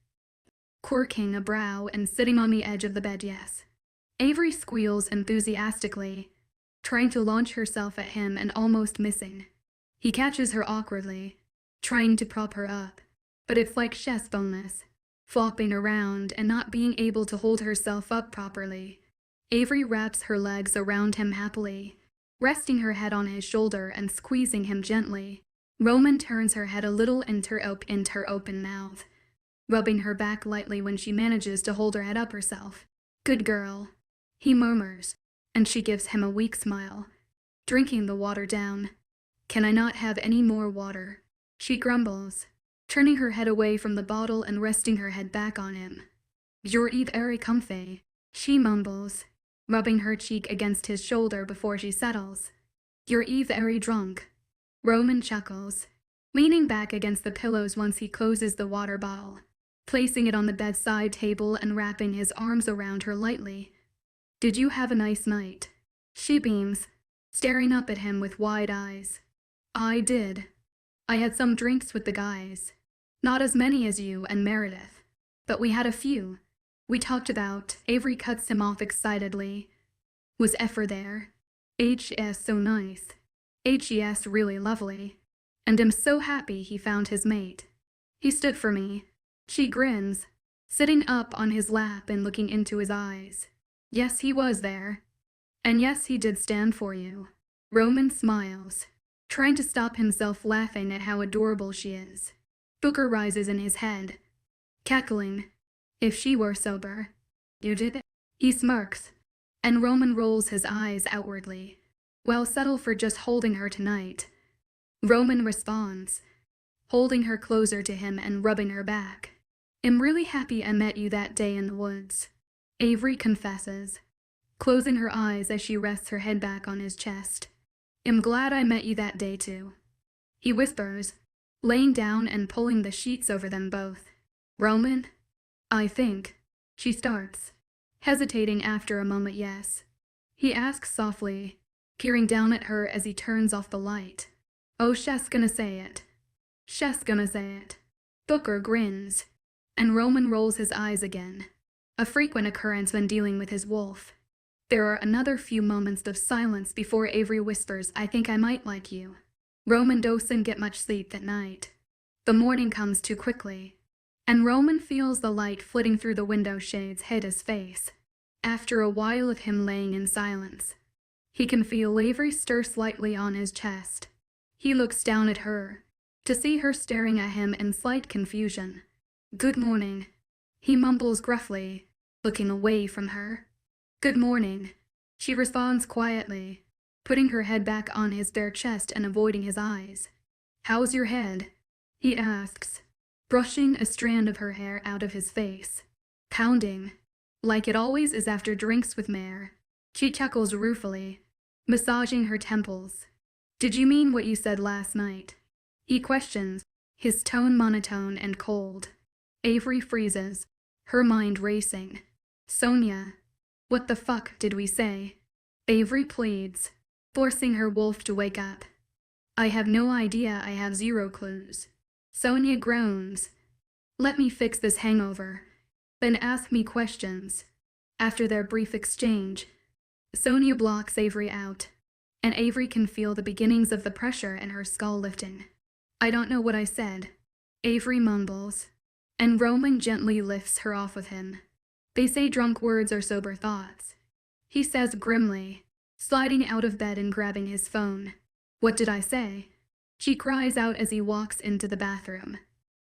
Quirking a brow and sitting on the edge of the bed, yes. Avery squeals enthusiastically, trying to launch herself at him and almost missing. He catches her awkwardly, trying to prop her up, but it's like chess bonus, flopping around and not being able to hold herself up properly. Avery wraps her legs around him happily, resting her head on his shoulder and squeezing him gently. Roman turns her head a little into her open mouth, rubbing her back lightly when she manages to hold her head up herself. "Good girl," he murmurs, and she gives him a weak smile, drinking the water down. "Can I not have any more water?" she grumbles, turning her head away from the bottle and resting her head back on him. "You're very comfy," she mumbles, rubbing her cheek against his shoulder before she settles. "You're very drunk." Roman chuckles, leaning back against the pillows once he closes the water bottle, placing it on the bedside table and wrapping his arms around her lightly. "Did you have a nice night?" She beams, staring up at him with wide eyes. "I did. I had some drinks with the guys. Not as many as you and Meredith, but we had a few. We talked about," Avery cuts him off excitedly. "Was Effer there? H.S. so nice. H.E.S. really lovely. And I'm so happy he found his mate. He stood for me." She grins, sitting up on his lap and looking into his eyes. "Yes, he was there. And yes, he did stand for you." Roman smiles, trying to stop himself laughing at how adorable she is. Booker rises in his head, cackling. "If she were sober, you did it?" He smirks, and Roman rolls his eyes outwardly. "Well, settle for just holding her tonight." Roman responds, holding her closer to him and rubbing her back. "I'm really happy I met you that day in the woods," Avery confesses, closing her eyes as she rests her head back on his chest. "I'm glad I met you that day too," he whispers, laying down and pulling the sheets over them both. "Roman, I think," she starts, hesitating after a moment. "Yes," he asks softly, peering down at her as he turns off the light. "Oh, she's gonna say it. She's gonna say it." Booker grins, and Roman rolls his eyes again, a frequent occurrence when dealing with his wolf. There are another few moments of silence before Avery whispers, "I think I might like you." Roman doesn't get much sleep that night. The morning comes too quickly, and Roman feels the light flitting through the window shades hit his face. After a while of him laying in silence, he can feel Avery stir slightly on his chest. He looks down at her, to see her staring at him in slight confusion. "Good morning," he mumbles gruffly, looking away from her. "Good morning," she responds quietly, putting her head back on his bare chest and avoiding his eyes. "How's your head?" he asks, brushing a strand of her hair out of his face. "Pounding, like it always is after drinks with Mare." She chuckles ruefully, massaging her temples. "Did you mean what you said last night?" he questions, his tone monotone and cold. Avery freezes, her mind racing. "Sonia, what the fuck did we say?" Avery pleads, forcing her wolf to wake up. "I have no idea, I have zero clues." Sonia groans. "Let me fix this hangover, then ask me questions." After their brief exchange, Sonia blocks Avery out, and Avery can feel the beginnings of the pressure in her skull lifting. "I don't know what I said," Avery mumbles, and Roman gently lifts her off with him. "They say drunk words are sober thoughts," he says grimly, sliding out of bed and grabbing his phone. "What did I say?" she cries out as he walks into the bathroom.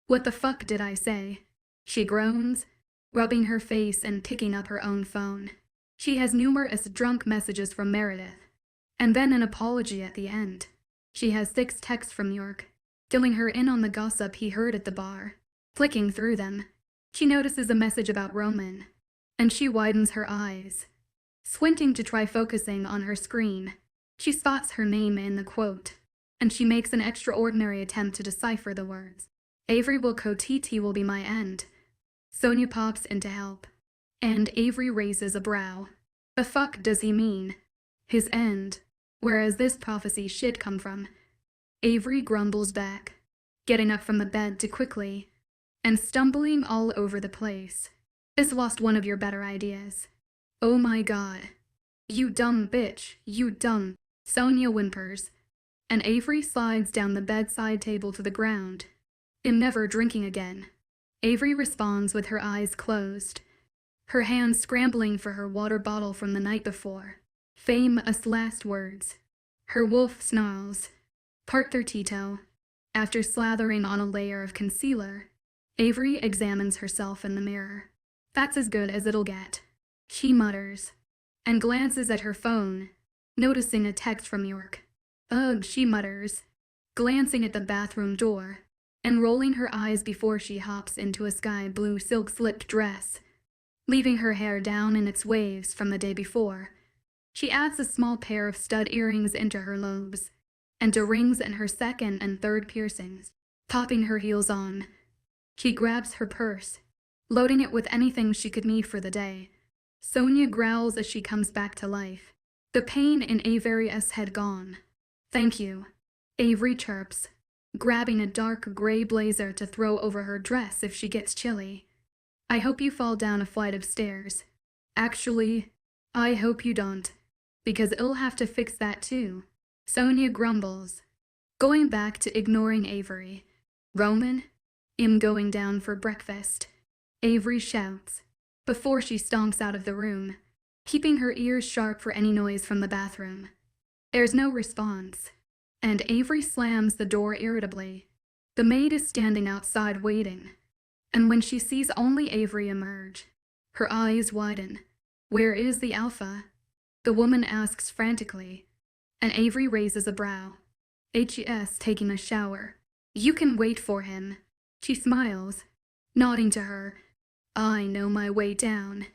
"What the fuck did I say?" she groans, rubbing her face and picking up her own phone. She has numerous drunk messages from Meredith, and then an apology at the end. She has 6 texts from York, filling her in on the gossip he heard at the bar. Flicking through them, she notices a message about Roman, and she widens her eyes. Squinting to try focusing on her screen, she spots her name in the quote, and she makes an extraordinary attempt to decipher the words. "Avery will TT will be my end." Sonia pops in to help, and Avery raises a brow. The fuck does he mean? His end? Whereas this prophecy shit come from? Avery grumbles back, getting up from the bed too quickly, and stumbling all over the place. "This lost one of your better ideas." "Oh my god. You dumb bitch, you dumb," Sonia whimpers, and Avery slides down the bedside table to the ground. "I'm never drinking again." Avery responds with her eyes closed, her hands scrambling for her water bottle from the night before. Famous last words. Her wolf snarls. Part 32. After slathering on a layer of concealer, Avery examines herself in the mirror. "That's as good as it'll get," she mutters, and glances at her phone, noticing a text from York. "Ugh," she mutters, glancing at the bathroom door, and rolling her eyes before she hops into a sky blue silk-slipped dress, leaving her hair down in its waves from the day before. She adds a small pair of stud earrings into her lobes, and rings in her second and third piercings, popping her heels on. She grabs her purse, loading it with anything she could need for the day. Sonia growls as she comes back to life, the pain in Avery's head gone. "Thank you," Avery chirps, grabbing a dark gray blazer to throw over her dress if she gets chilly. "I hope you fall down a flight of stairs. Actually, I hope you don't, because I'll have to fix that too," Sonia grumbles, going back to ignoring Avery. "Roman, I'm going down for breakfast," Avery shouts, before she stomps out of the room, keeping her ears sharp for any noise from the bathroom. There's no response, and Avery slams the door irritably. The maid is standing outside waiting, and when she sees only Avery emerge, her eyes widen. "Where is the alpha?" the woman asks frantically, and Avery raises a brow. "Hes taking a shower. You can wait for him," she smiles, nodding to her. "I know my way down,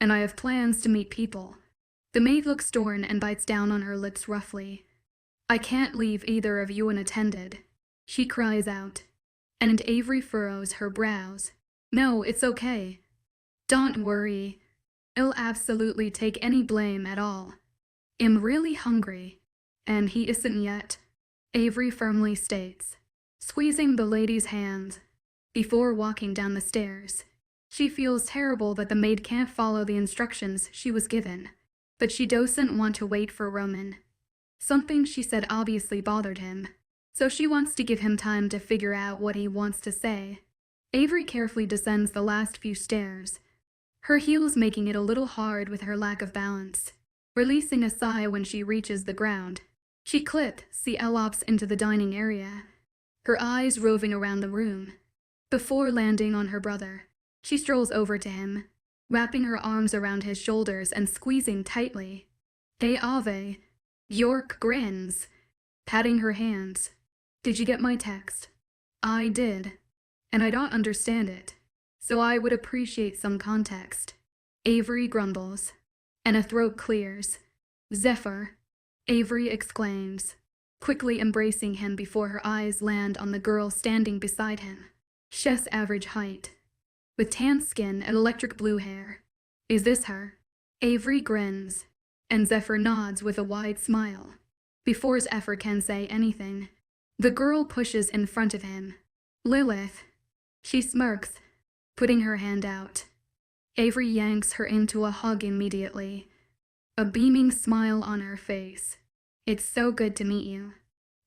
and I have plans to meet people." The maid looks stern and bites down on her lips roughly. "I can't leave either of you unattended," she cries out, and Avery furrows her brows. "No, it's okay. Don't worry. I'll absolutely take any blame at all. I'm really hungry." "And he isn't yet," Avery firmly states, squeezing the lady's hand before walking down the stairs. She feels terrible that the maid can't follow the instructions she was given, but she doesn't want to wait for Roman. Something she said obviously bothered him, so she wants to give him time to figure out what he wants to say. Avery carefully descends the last few stairs, her heels making it a little hard with her lack of balance, releasing a sigh when she reaches the ground. She elopes into the dining area, her eyes roving around the room. Before landing on her brother, she strolls over to him, wrapping her arms around his shoulders and squeezing tightly. "Hey, Ave." York grins, patting her hands. "Did you get my text?" "I did, and I don't understand it, so I would appreciate some context." Avery grumbles, and a throat clears. "Zephyr," Avery exclaims, quickly embracing him before her eyes land on the girl standing beside him. She's average height, with tan skin and electric blue hair. "Is this her?" Avery grins, and Zephyr nods with a wide smile. Before Zephyr can say anything, the girl pushes in front of him. "Lilith." She smirks, putting her hand out. Avery yanks her into a hug immediately, a beaming smile on her face. "It's so good to meet you."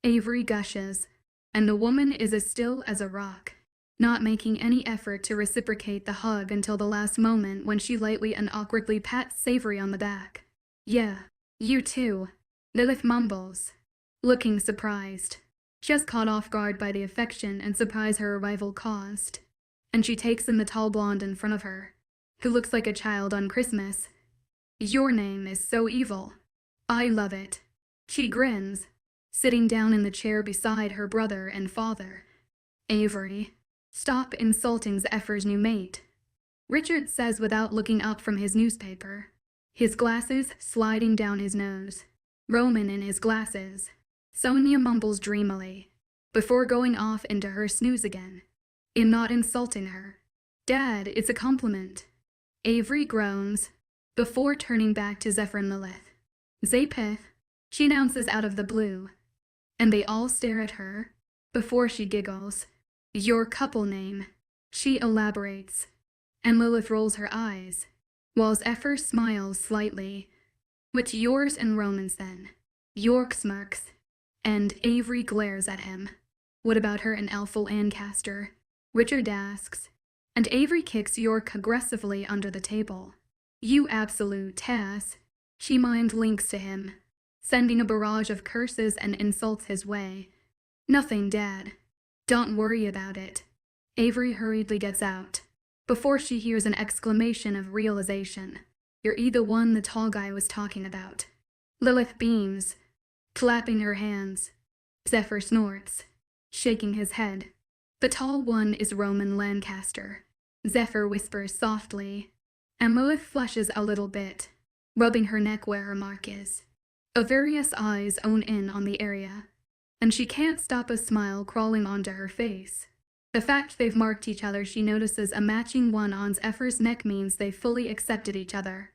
Avery gushes, and the woman is as still as a rock, not making any effort to reciprocate the hug until the last moment when she lightly and awkwardly pats Avery on the back. "Yeah, you too," Lilith mumbles, looking surprised, just caught off guard by the affection and surprise her arrival caused, and she takes in the tall blonde in front of her, who looks like a child on Christmas. "Your name is so evil." "I love it." She grins, sitting down in the chair beside her brother and father. "Avery, stop insulting Zephyr's new mate," Richard says without looking up from his newspaper, his glasses sliding down his nose. "Roman in his glasses," Sonia mumbles dreamily, before going off into her snooze again. "I'm not insulting her. Dad, it's a compliment." Avery groans, before turning back to Zephyr and Lilith. "Zapeth," she announces out of the blue, and they all stare at her, before she giggles. "Your couple name," she elaborates, and Lilith rolls her eyes, while Zephyr smiles slightly. "What's yours and Roman's then?" York smirks, and Avery glares at him. "What about her and Alpha Lancaster?" Richard asks, and Avery kicks York aggressively under the table. "You absolute tass," she mind links to him, sending a barrage of curses and insults his way. "Nothing, Dad. Don't worry about it." Avery hurriedly gets out, before she hears an exclamation of realization. "You're the one the tall guy was talking about." Lilith beams, clapping her hands. Zephyr snorts, shaking his head. "The tall one is Roman Lancaster," Zephyr whispers softly, and Lilith flushes a little bit, rubbing her neck where her mark is. Avarious eyes own in on the area, and she can't stop a smile crawling onto her face. The fact they've marked each other she notices a matching one on Zephyr's neck means they fully accepted each other,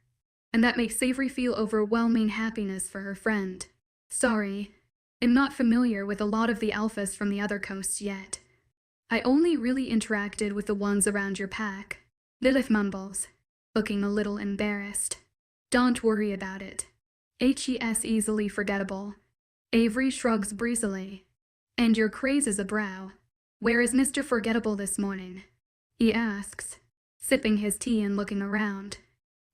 and that makes Avery feel overwhelming happiness for her friend. "Sorry, I'm not familiar with a lot of the alphas from the other coasts yet. I only really interacted with the ones around your pack," Lilith mumbles, looking a little embarrassed. "Don't worry about it. HES easily forgettable." Avery shrugs breezily. "And your craze is a brow. Where is Mr. Forgettable this morning?" he asks, sipping his tea and looking around.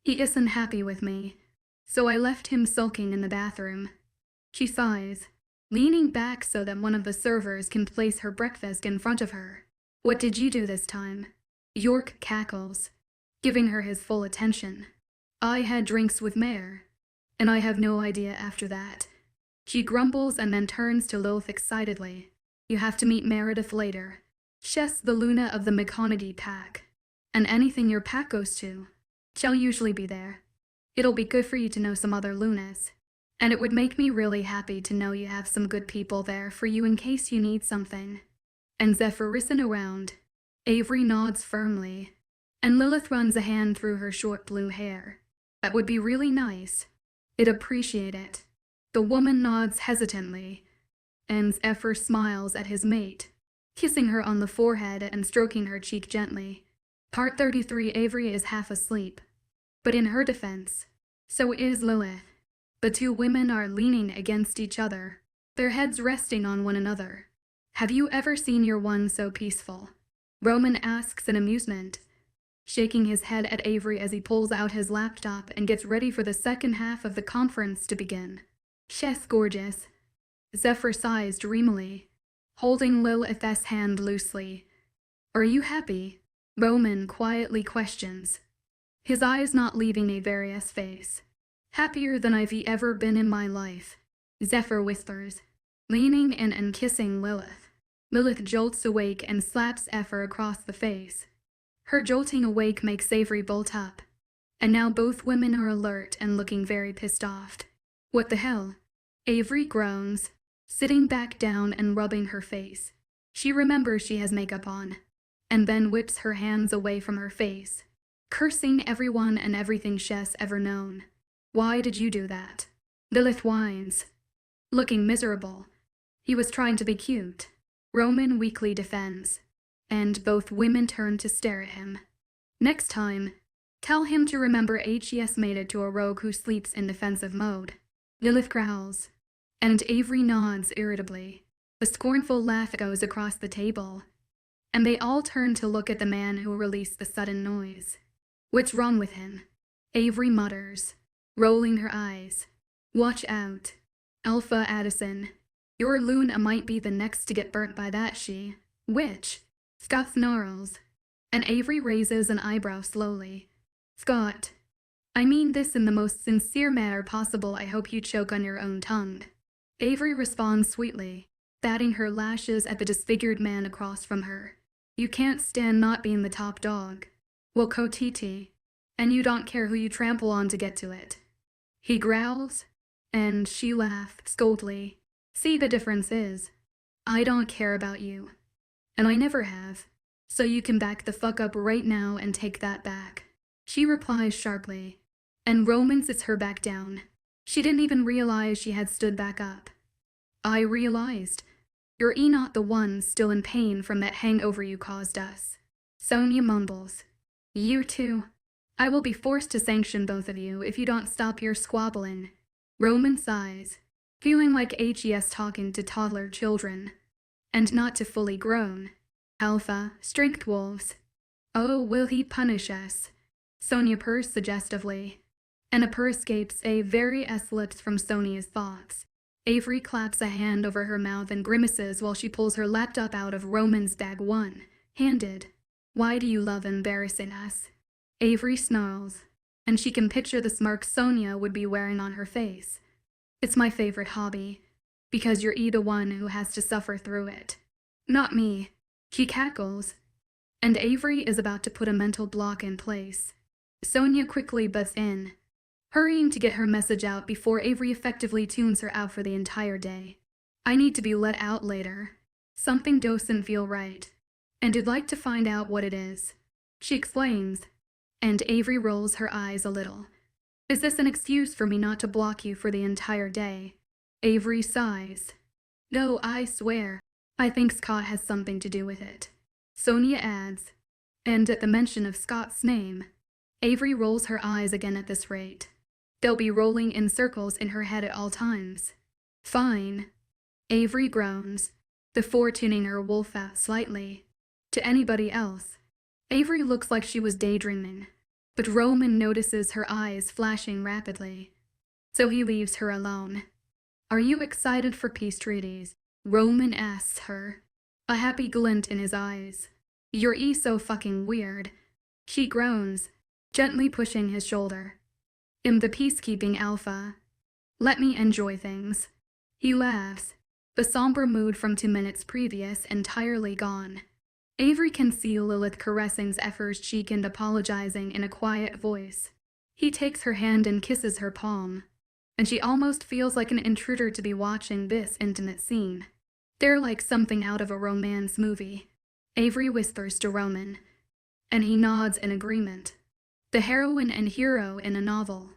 "He isn't happy with me, so I left him sulking in the bathroom." She sighs, leaning back so that one of the servers can place her breakfast in front of her. "What did you do this time?" York cackles, giving her his full attention. "I had drinks with Mare, and I have no idea after that." She grumbles and then turns to Lilith excitedly. "You have to meet Meredith later. She's the Luna of the McConaughey pack, and anything your pack goes to, she'll usually be there. It'll be good for you to know some other Lunas, and it would make me really happy to know you have some good people there for you in case you need something." And Zephyr risen around. Avery nods firmly, and Lilith runs a hand through her short blue hair. "That would be really nice. I'd appreciate it." The woman nods hesitantly, and Zephyr smiles at his mate, kissing her on the forehead and stroking her cheek gently. Part 33. Avery is half asleep, but in her defense, so is Lilith. The two women are leaning against each other, their heads resting on one another. "Have you ever seen your one so peaceful?" Roman asks in amusement, shaking his head at Avery as he pulls out his laptop and gets ready for the second half of the conference to begin. "She's gorgeous." Zephyr sighs dreamily, holding Lilith's hand loosely. "Are you happy?" Roman quietly questions, his eyes not leaving Avery's face. "Happier than I've ever been in my life," Zephyr whispers, leaning in and kissing Lilith. Lilith jolts awake and slaps Zephyr across the face. Her jolting awake makes Avery bolt up, and now both women are alert and looking very pissed off. "What the hell?" Avery groans, sitting back down and rubbing her face. She remembers she has makeup on, and then whips her hands away from her face, cursing everyone and everything she's ever known. "Why did you do that?" Lilith whines, looking miserable. "He was trying to be cute," Roman weakly defends, and both women turn to stare at him. "Next time, tell him to remember HES made it to a rogue who sleeps in defensive mode." Lilith growls, and Avery nods irritably. A scornful laugh goes across the table, and they all turn to look at the man who released the sudden noise. "What's wrong with him?" Avery mutters, rolling her eyes. "Watch out, Alpha Addison. Your Luna might be the next to get burnt by that witch." Scott snarls, and Avery raises an eyebrow slowly. "Scott, I mean this in the most sincere manner possible. I hope you choke on your own tongue." Avery responds sweetly, batting her lashes at the disfigured man across from her. "You can't stand not being the top dog. Well, Kotiti, and you don't care who you trample on to get to it." He growls, and she laughs scoldly. "See, the difference is, I don't care about you. And I never have. So you can back the fuck up right now and take that back." She replies sharply, and Roman sits her back down. She didn't even realize she had stood back up. "I realized. You're not the one still in pain from that hangover you caused us." Sonia mumbles, "You too. I will be forced to sanction both of you if you don't stop your squabbling." Roman sighs, feeling like HES talking to toddler children, and not to fully grown, alpha, strength wolves. "Oh, will he punish us?" Sonia purrs suggestively, and a purr escapes Avery's lips from Sonia's thoughts. Avery claps a hand over her mouth and grimaces while she pulls her laptop out of Roman's bag one-handed. "Why do you love embarrassing us?" Avery snarls, and she can picture the smirk Sonia would be wearing on her face. "It's my favorite hobby, because you're the one who has to suffer through it. Not me." She cackles, and Avery is about to put a mental block in place. Sonia quickly butts in, hurrying to get her message out before Avery effectively tunes her out for the entire day. "I need to be let out later. Something doesn't feel right, and I'd like to find out what it is," she explains, and Avery rolls her eyes a little. "Is this an excuse for me not to block you for the entire day?" Avery sighs. "No, I swear, I think Scott has something to do with it," Sonia adds, and at the mention of Scott's name, Avery rolls her eyes again at this rate. They'll be rolling in circles in her head at all times. "Fine," Avery groans, before tuning her wolf out slightly. To anybody else, Avery looks like she was daydreaming, but Roman notices her eyes flashing rapidly, so he leaves her alone. "Are you excited for peace treaties?" Roman asks her, a happy glint in his eyes. "You're so fucking weird," she groans, gently pushing his shoulder. "I'm the peacekeeping alpha. Let me enjoy things." He laughs, the somber mood from 2 minutes previous entirely gone. Avery can see Lilith caressing Zephyr's cheek and apologizing in a quiet voice. He takes her hand and kisses her palm, and she almost feels like an intruder to be watching this intimate scene. They're like something out of a romance movie, Avery whispers to Roman, and he nods in agreement. "The heroine and hero in a novel,"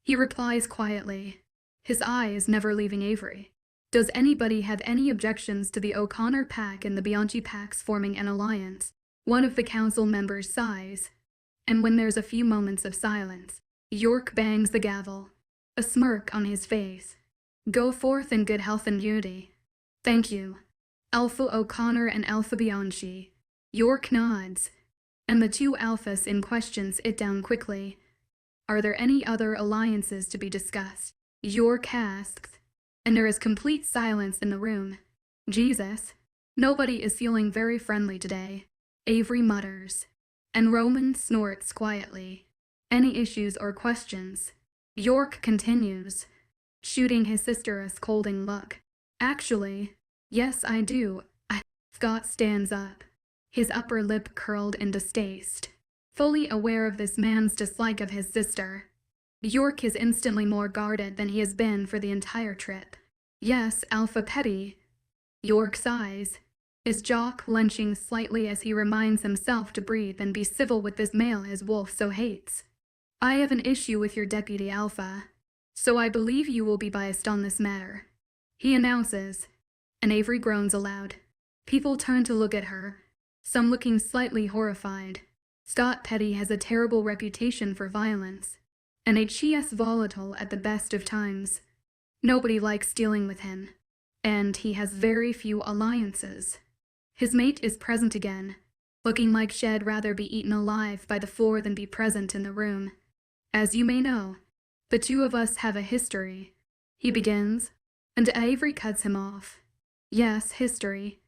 he replies quietly, his eyes never leaving Avery. "Does anybody have any objections to the O'Connor pack and the Bianchi packs forming an alliance?" One of the council members sighs, and when there's a few moments of silence, York bangs the gavel, a smirk on his face. "Go forth in good health and beauty." "Thank you, Alpha O'Connor and Alpha Bianchi." York nods, and the two alphas in question sit down quickly. "Are there any other alliances to be discussed?" York asks, and there is complete silence in the room. "Jesus," Nobody is feeling very friendly today, Avery mutters, and Roman snorts quietly. Any issues or questions? York continues, shooting his sister a scolding look. Actually, yes I do. Scott stands up, his upper lip curled in distaste, fully aware of this man's dislike of his sister. York is instantly more guarded than he has been for the entire trip. Yes, Alpha Petty. York sighs, his jaw clenching slightly as he reminds himself to breathe and be civil with this male his wolf so hates. I have an issue with your Deputy Alpha, so I believe you will be biased on this matter, he announces, and Avery groans aloud. People turn to look at her, some looking slightly horrified. Scott Petty has a terrible reputation for violence, and HS volatile at the best of times. Nobody likes dealing with him, and he has very few alliances. His mate is present again, looking like she'd rather be eaten alive by the floor than be present in the room. As you may know, the two of us have a history, he begins, and Avery cuts him off. Yes, history.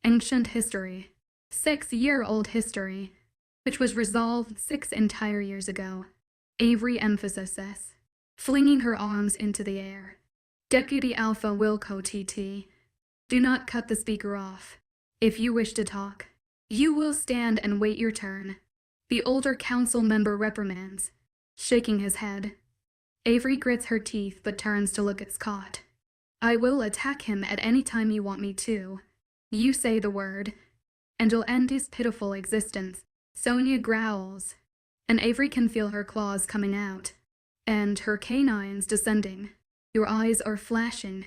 Ancient history. 6-year-old history, which was resolved 6 entire years ago, Avery emphasizes, flinging her arms into the air. Deputy Alpha Wilco TT, do not cut the speaker off. If you wish to talk, you will stand and wait your turn, the older council member reprimands, shaking his head. Avery grits her teeth but turns to look at Scott. I will attack him at any time you want me to. You say the word, and you'll end his pitiful existence. Sonia growls, and Avery can feel her claws coming out, and her canines descending. Your eyes are flashing,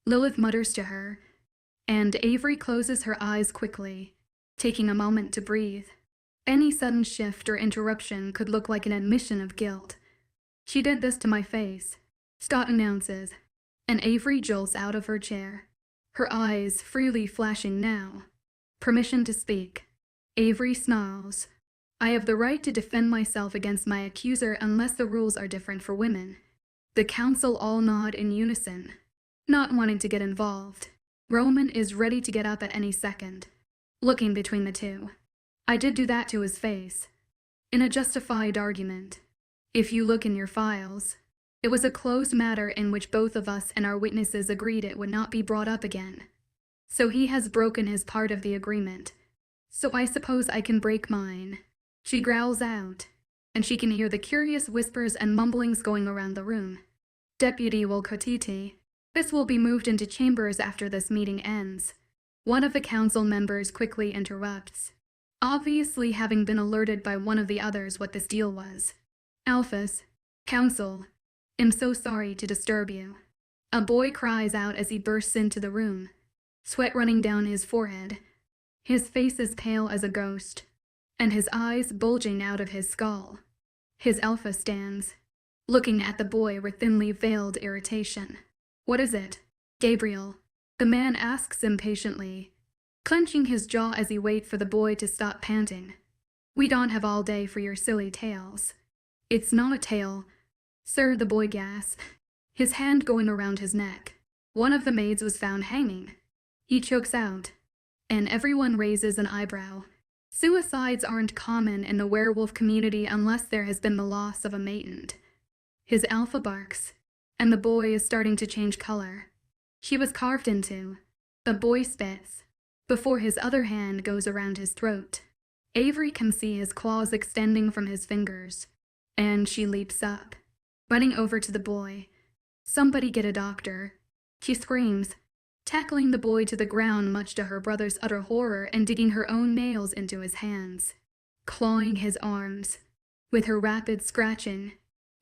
Lilith mutters to her, and Avery closes her eyes quickly, taking a moment to breathe. Any sudden shift or interruption could look like an admission of guilt. She did this to my face, Scott announces, and Avery jolts out of her chair, her eyes freely flashing now. Permission to speak. Avery snarls. I have the right to defend myself against my accuser unless the rules are different for women. The council all nod in unison, not wanting to get involved. Roman is ready to get up at any second, looking between the two. I did do that to his face, in a justified argument. If you look in your files, it was a closed matter in which both of us and our witnesses agreed it would not be brought up again. So he has broken his part of the agreement. So I suppose I can break mine. She growls out, and she can hear the curious whispers and mumblings going around the room. Deputy Wolcotiti, this will be moved into chambers after this meeting ends. One of the council members quickly interrupts, obviously having been alerted by one of the others what this deal was. Alphas, council, am so sorry to disturb you. A boy cries out as he bursts into the room, sweat running down his forehead. His face is pale as a ghost, and his eyes bulging out of his skull. His alpha stands, looking at the boy with thinly veiled irritation. What is it, Gabriel? The man asks impatiently, clenching his jaw as he waits for the boy to stop panting. We don't have all day for your silly tales. It's not a tale, sir, the boy gasps, his hand going around his neck. One of the maids was found hanging. He chokes out, and everyone raises an eyebrow. Suicides aren't common in the werewolf community unless there has been the loss of a maid. His alpha barks, and the boy is starting to change color. She was carved into. The boy spits, before his other hand goes around his throat. Avery can see his claws extending from his fingers, and she leaps up, running over to the boy. Somebody get a doctor. She screams, tackling the boy to the ground much to her brother's utter horror and digging her own nails into his hands, clawing his arms. With her rapid scratching,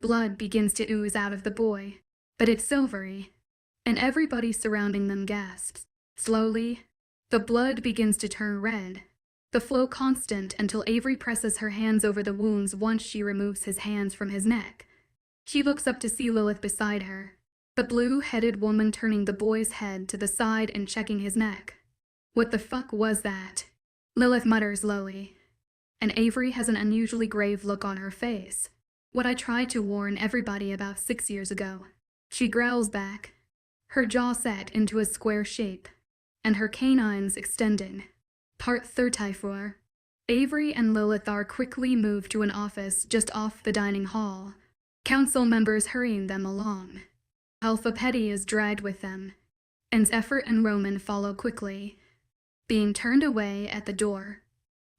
blood begins to ooze out of the boy, but it's silvery, and everybody surrounding them gasps. Slowly, the blood begins to turn red, the flow constant until Avery presses her hands over the wounds once she removes his hands from his neck. She looks up to see Lilith beside her, the blue-headed woman turning the boy's head to the side and checking his neck. What the fuck was that? Lilith mutters lowly, and Avery has an unusually grave look on her face. What I tried to warn everybody about 6 years ago. She growls back, her jaw set into a square shape. and her canines extended. Part 34. Avery and Lilith are quickly moved to an office just off the dining hall, council members hurrying them along. Petty is dragged with them, and Zephyr and Roman follow quickly. Being turned away at the door,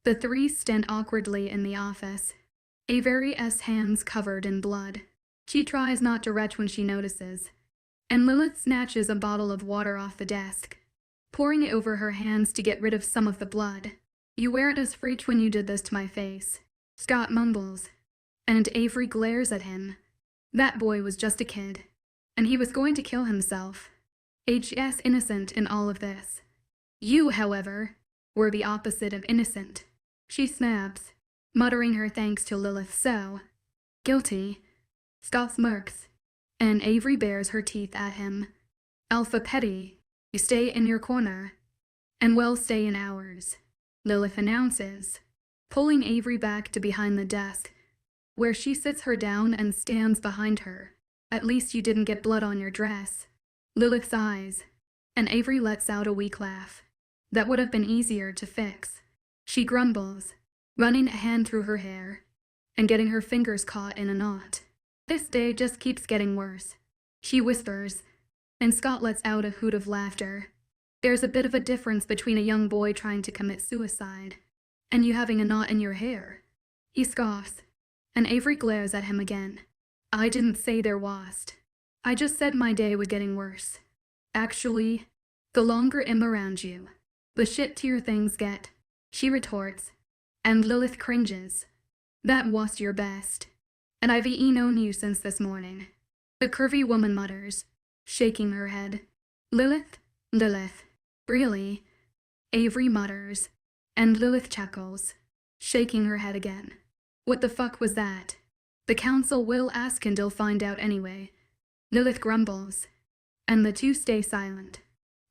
the three stand awkwardly in the office, Avery's hands covered in blood. She tries not to retch when she notices, and Lilith snatches a bottle of water off the desk, pouring it over her hands to get rid of some of the blood. "You weren't as freaked when you did this to my face," Scott mumbles, and Avery glares at him. That boy was just a kid, and he was going to kill himself. H.S. innocent in all of this. You, however, were the opposite of innocent, she snaps, muttering her thanks to Lilith. So guilty. Scott smirks, and Avery bares her teeth at him. Petty, you stay in your corner, and we'll stay in ours, Lilith announces, pulling Avery back to behind the desk, where she sits her down and stands behind her. "At least you didn't get blood on your dress." Lilith sighs, and Avery lets out a weak laugh. "That would have been easier to fix," she grumbles, running a hand through her hair and getting her fingers caught in a knot. "This day just keeps getting worse," she whispers, and Scott lets out a hoot of laughter. There's a bit of a difference between a young boy trying to commit suicide and you having a knot in your hair. He scoffs, and Avery glares at him again. "I didn't say there wasn't. I just said my day was getting worse. Actually, the longer I'm around you, the shittier things get," she retorts, and Lilith cringes. "That was your best, and I've known you since this morning," the curvy woman mutters, shaking her head. Lilith, really?" Avery mutters, and Lilith chuckles, shaking her head again. "What the fuck was that?" "The council will ask and they'll find out anyway," Lilith grumbles, and the two stay silent.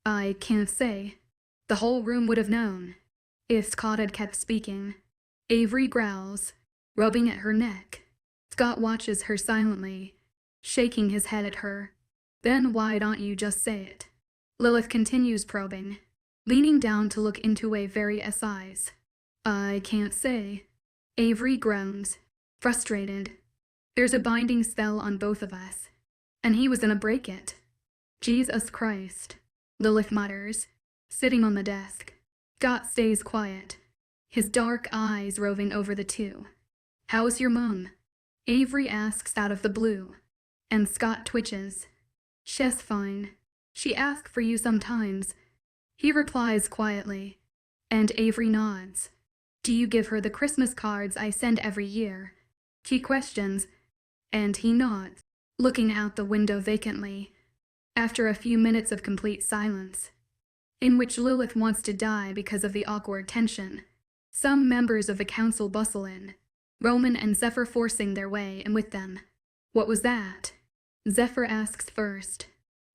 "I can't say. The whole room would have known if Scott had kept speaking," Avery growls, rubbing at her neck. Scott watches her silently, shaking his head at her. "Then why don't you just say it?" Lilith continues probing, leaning down to look into Avery's eyes. "I can't say." Avery groans, frustrated. "There's a binding spell on both of us, and he was gonna break it." "Jesus Christ," Lilith mutters, sitting on the desk. Scott stays quiet, his dark eyes roving over the two. "How's your mom?" Avery asks out of the blue, and Scott twitches. "She's fine. She asks for you sometimes," he replies quietly, and Avery nods. "Do you give her the Christmas cards I send every year?" she questions, and he nods, looking out the window vacantly. After a few minutes of complete silence, in which Lilith wants to die because of the awkward tension, some members of the council bustle in, Roman and Zephyr forcing their way in with them. "What was that?" Zephyr asks first,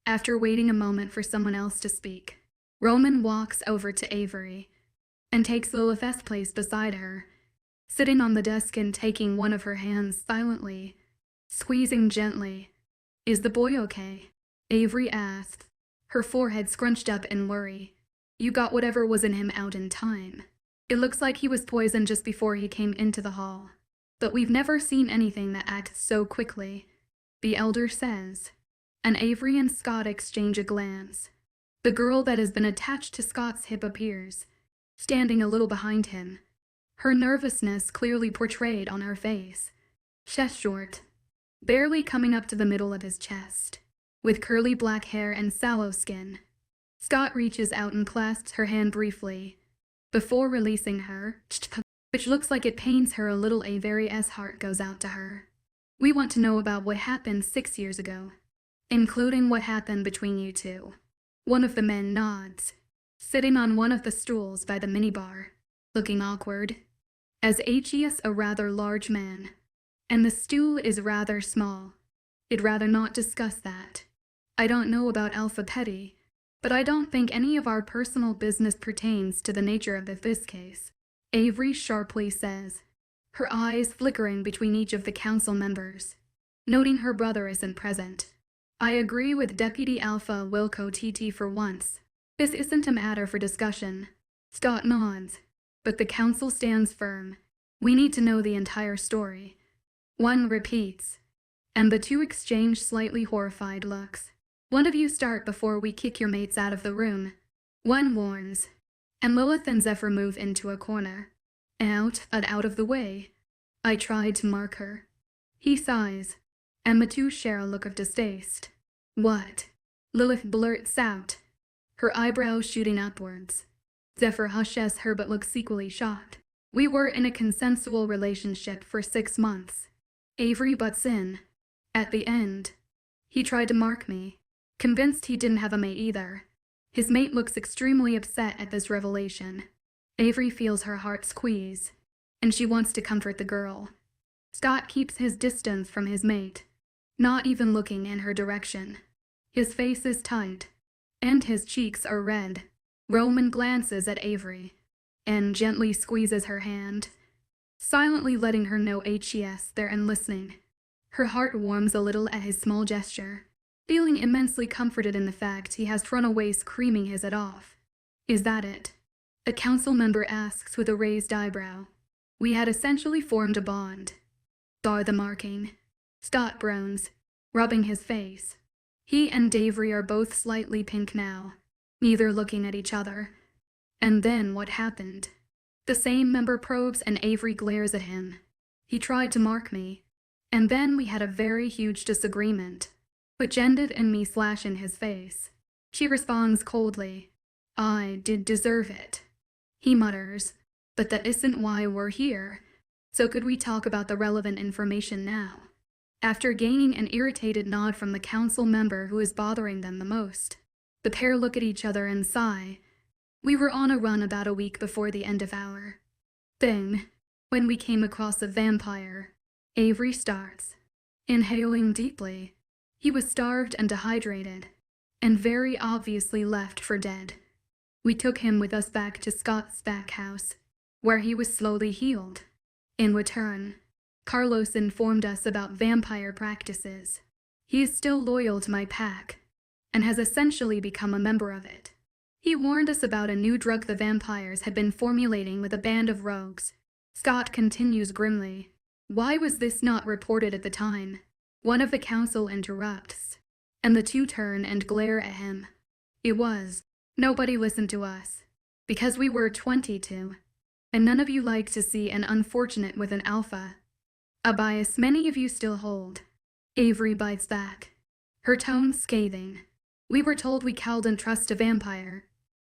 after waiting a moment for someone else to speak. Roman walks over to Avery and takes Lilith's place beside her, sitting on the desk and taking one of her hands silently, squeezing gently. "Is the boy okay?" Avery asks, her forehead scrunched up in worry. "You got whatever was in him out in time. It looks like he was poisoned just before he came into the hall. But we've never seen anything that acts so quickly," the elder says, and Avery and Scott exchange a glance. The girl that has been attached to Scott's hip appears, standing a little behind him, her nervousness clearly portrayed on her face. She's short, barely coming up to the middle of his chest, with curly black hair and sallow skin. Scott reaches out and clasps her hand briefly, before releasing her, which looks like it pains her a little. Avery's heart goes out to her. "We want to know about what happened 6 years ago, including what happened between you two." One of the men nods, sitting on one of the stools by the minibar, looking awkward, as he is a rather large man, and the stool is rather small. "I'd rather not discuss that. I don't know about Petty, but I don't think any of our personal business pertains to the nature of this case," Avery sharply says, her eyes flickering between each of the council members, noting her brother isn't present. "I agree with Deputy Alpha Wilco TT for once," This isn't a matter for discussion. Scott nods, but the council stands firm. We need to know the entire story. One repeats, and the two exchange slightly horrified looks. One of you start before we kick your mates out of the room. One warns, and Lilith and Zephyr move into a corner. Out of the way. I tried to mark her. He sighs, and the two share a look of distaste. What? Lilith blurts out, her eyebrows shooting upwards. Zephyr hushes her but looks equally shocked. We were in a consensual relationship for 6 months. Avery butts in. At the end, he tried to mark me, convinced he didn't have a mate either. His mate looks extremely upset at this revelation. Avery feels her heart squeeze, and she wants to comfort the girl. Scott keeps his distance from his mate, not even looking in her direction. His face is tight, and his cheeks are red. Roman glances at Avery, and gently squeezes her hand, silently letting her know he's there and listening. Her heart warms a little at his small gesture, feeling immensely comforted in the fact he has run away screaming his head off. Is that it? A council member asks with a raised eyebrow. We had essentially formed a bond. Bar the marking. Scott groans, rubbing his face. He and Avery are both slightly pink now, neither looking at each other. And then what happened? The same member probes and Avery glares at him. He tried to mark me, and then we had a very huge disagreement, which ended in me slashing his face. She responds coldly, I did deserve it. He mutters, but that isn't why we're here. So could we talk about the relevant information now? After gaining an irritated nod from the council member who is bothering them the most, the pair look at each other and sigh. We were on a run about a week before the end of our thing, when we came across a vampire. Avery starts, inhaling deeply. He was starved and dehydrated, and very obviously left for dead. We took him with us back to Scott's back house, where he was slowly healed. In return, Carlos informed us about vampire practices. He is still loyal to my pack, and has essentially become a member of it. He warned us about a new drug the vampires had been formulating with a band of rogues. Scott continues grimly. Why was this not reported at the time? One of the council interrupts, and the two turn and glare at him. It was. Nobody listened to us, because we were 22, and none of you like to see an unfortunate with an alpha. A bias many of you still hold. Avery bites back, her tone scathing. We were told we couldn't trust a vampire,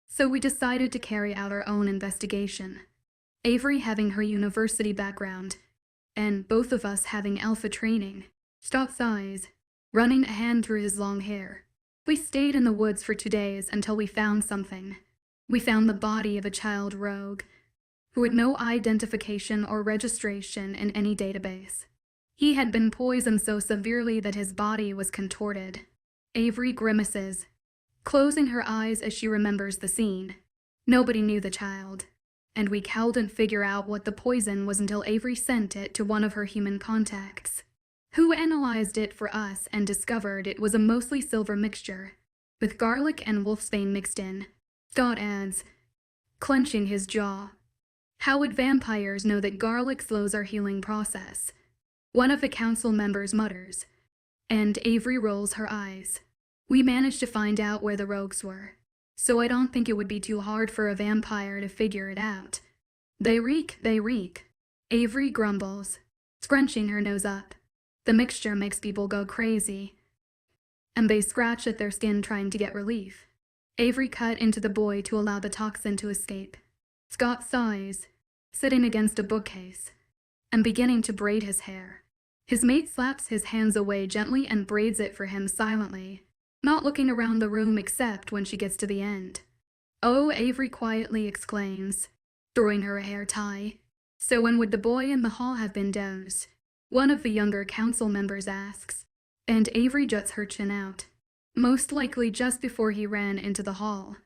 so we decided to carry out our own investigation. Avery having her university background, and both of us having alpha training. Scott's eyes, running a hand through his long hair. We stayed in the woods for 2 days until we found something. We found the body of a child rogue, who had no identification or registration in any database. He had been poisoned so severely that his body was contorted. Avery grimaces, closing her eyes as she remembers the scene. Nobody knew the child, and we couldn't figure out what the poison was until Avery sent it to one of her human contacts, who analyzed it for us and discovered it was a mostly silver mixture, with garlic and wolfsbane mixed in. Scott adds, clenching his jaw. How would vampires know that garlic slows our healing process? One of the council members mutters, and Avery rolls her eyes. We managed to find out where the rogues were, so I don't think it would be too hard for a vampire to figure it out. They reek. Avery grumbles, scrunching her nose up. The mixture makes people go crazy, and they scratch at their skin trying to get relief. Avery cut into the boy to allow the toxin to escape. Scott sighs, sitting against a bookcase, and beginning to braid his hair. His mate slaps his hands away gently and braids it for him silently, not looking around the room except when she gets to the end. Oh, Avery quietly exclaims, throwing her a hair tie. So when would the boy in the hall have been dosed? One of the younger council members asks, and Avery juts her chin out. Most likely just before he ran into the hall.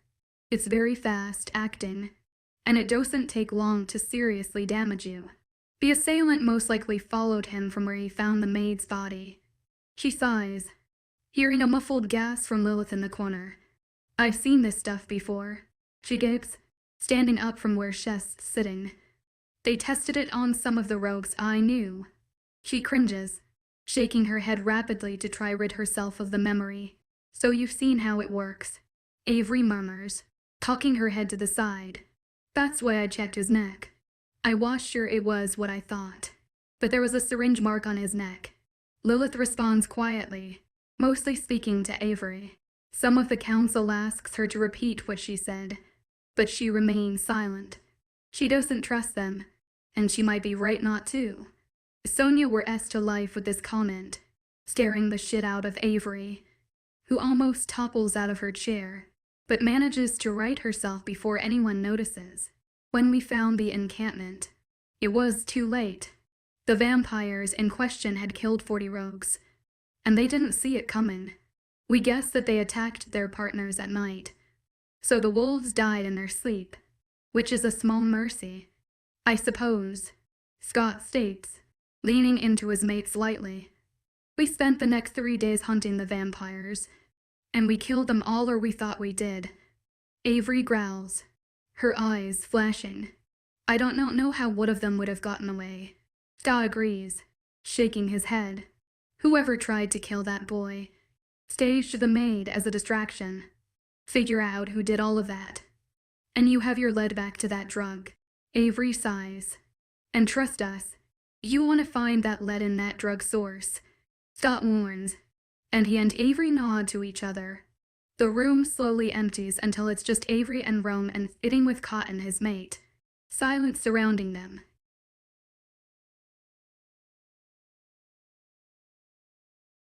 It's very fast acting, and it doesn't take long to seriously damage you. The assailant most likely followed him from where he found the maid's body. She sighs, hearing a muffled gasp from Lilith in the corner. I've seen this stuff before, she gapes, standing up from where she's sitting. They tested it on some of the rogues I knew. She cringes, shaking her head rapidly to try rid herself of the memory. So you've seen how it works, Avery murmurs, cocking her head to the side. That's why I checked his neck. I was sure it was what I thought. But there was a syringe mark on his neck. Lilith responds quietly, mostly speaking to Avery. Some of the council asks her to repeat what she said, but she remains silent. She doesn't trust them, and she might be right not to. Sonia were to life with this comment, scaring the shit out of Avery, who almost topples out of her chair, but manages to right herself before anyone notices. When we found the encampment, it was too late. The vampires in question had killed 40 rogues, and they didn't see it coming. We guessed that they attacked their partners at night, so the wolves died in their sleep, which is a small mercy, I suppose, Scott states, leaning into his mate slightly. We spent the next 3 days hunting the vampires, and we killed them all, or we thought we did. Avery growls, her eyes flashing. I don't know how one of them would have gotten away. Scott agrees, shaking his head. Whoever tried to kill that boy staged the maid as a distraction. Figure out who did all of that. And you have your lead back to that drug. Avery sighs. And trust us, you want to find that lead in that drug source, Scott warns, and he and Avery nod to each other. The room slowly empties until it's just Avery and Rome and sitting with Cotton, his mate. Silence surrounding them.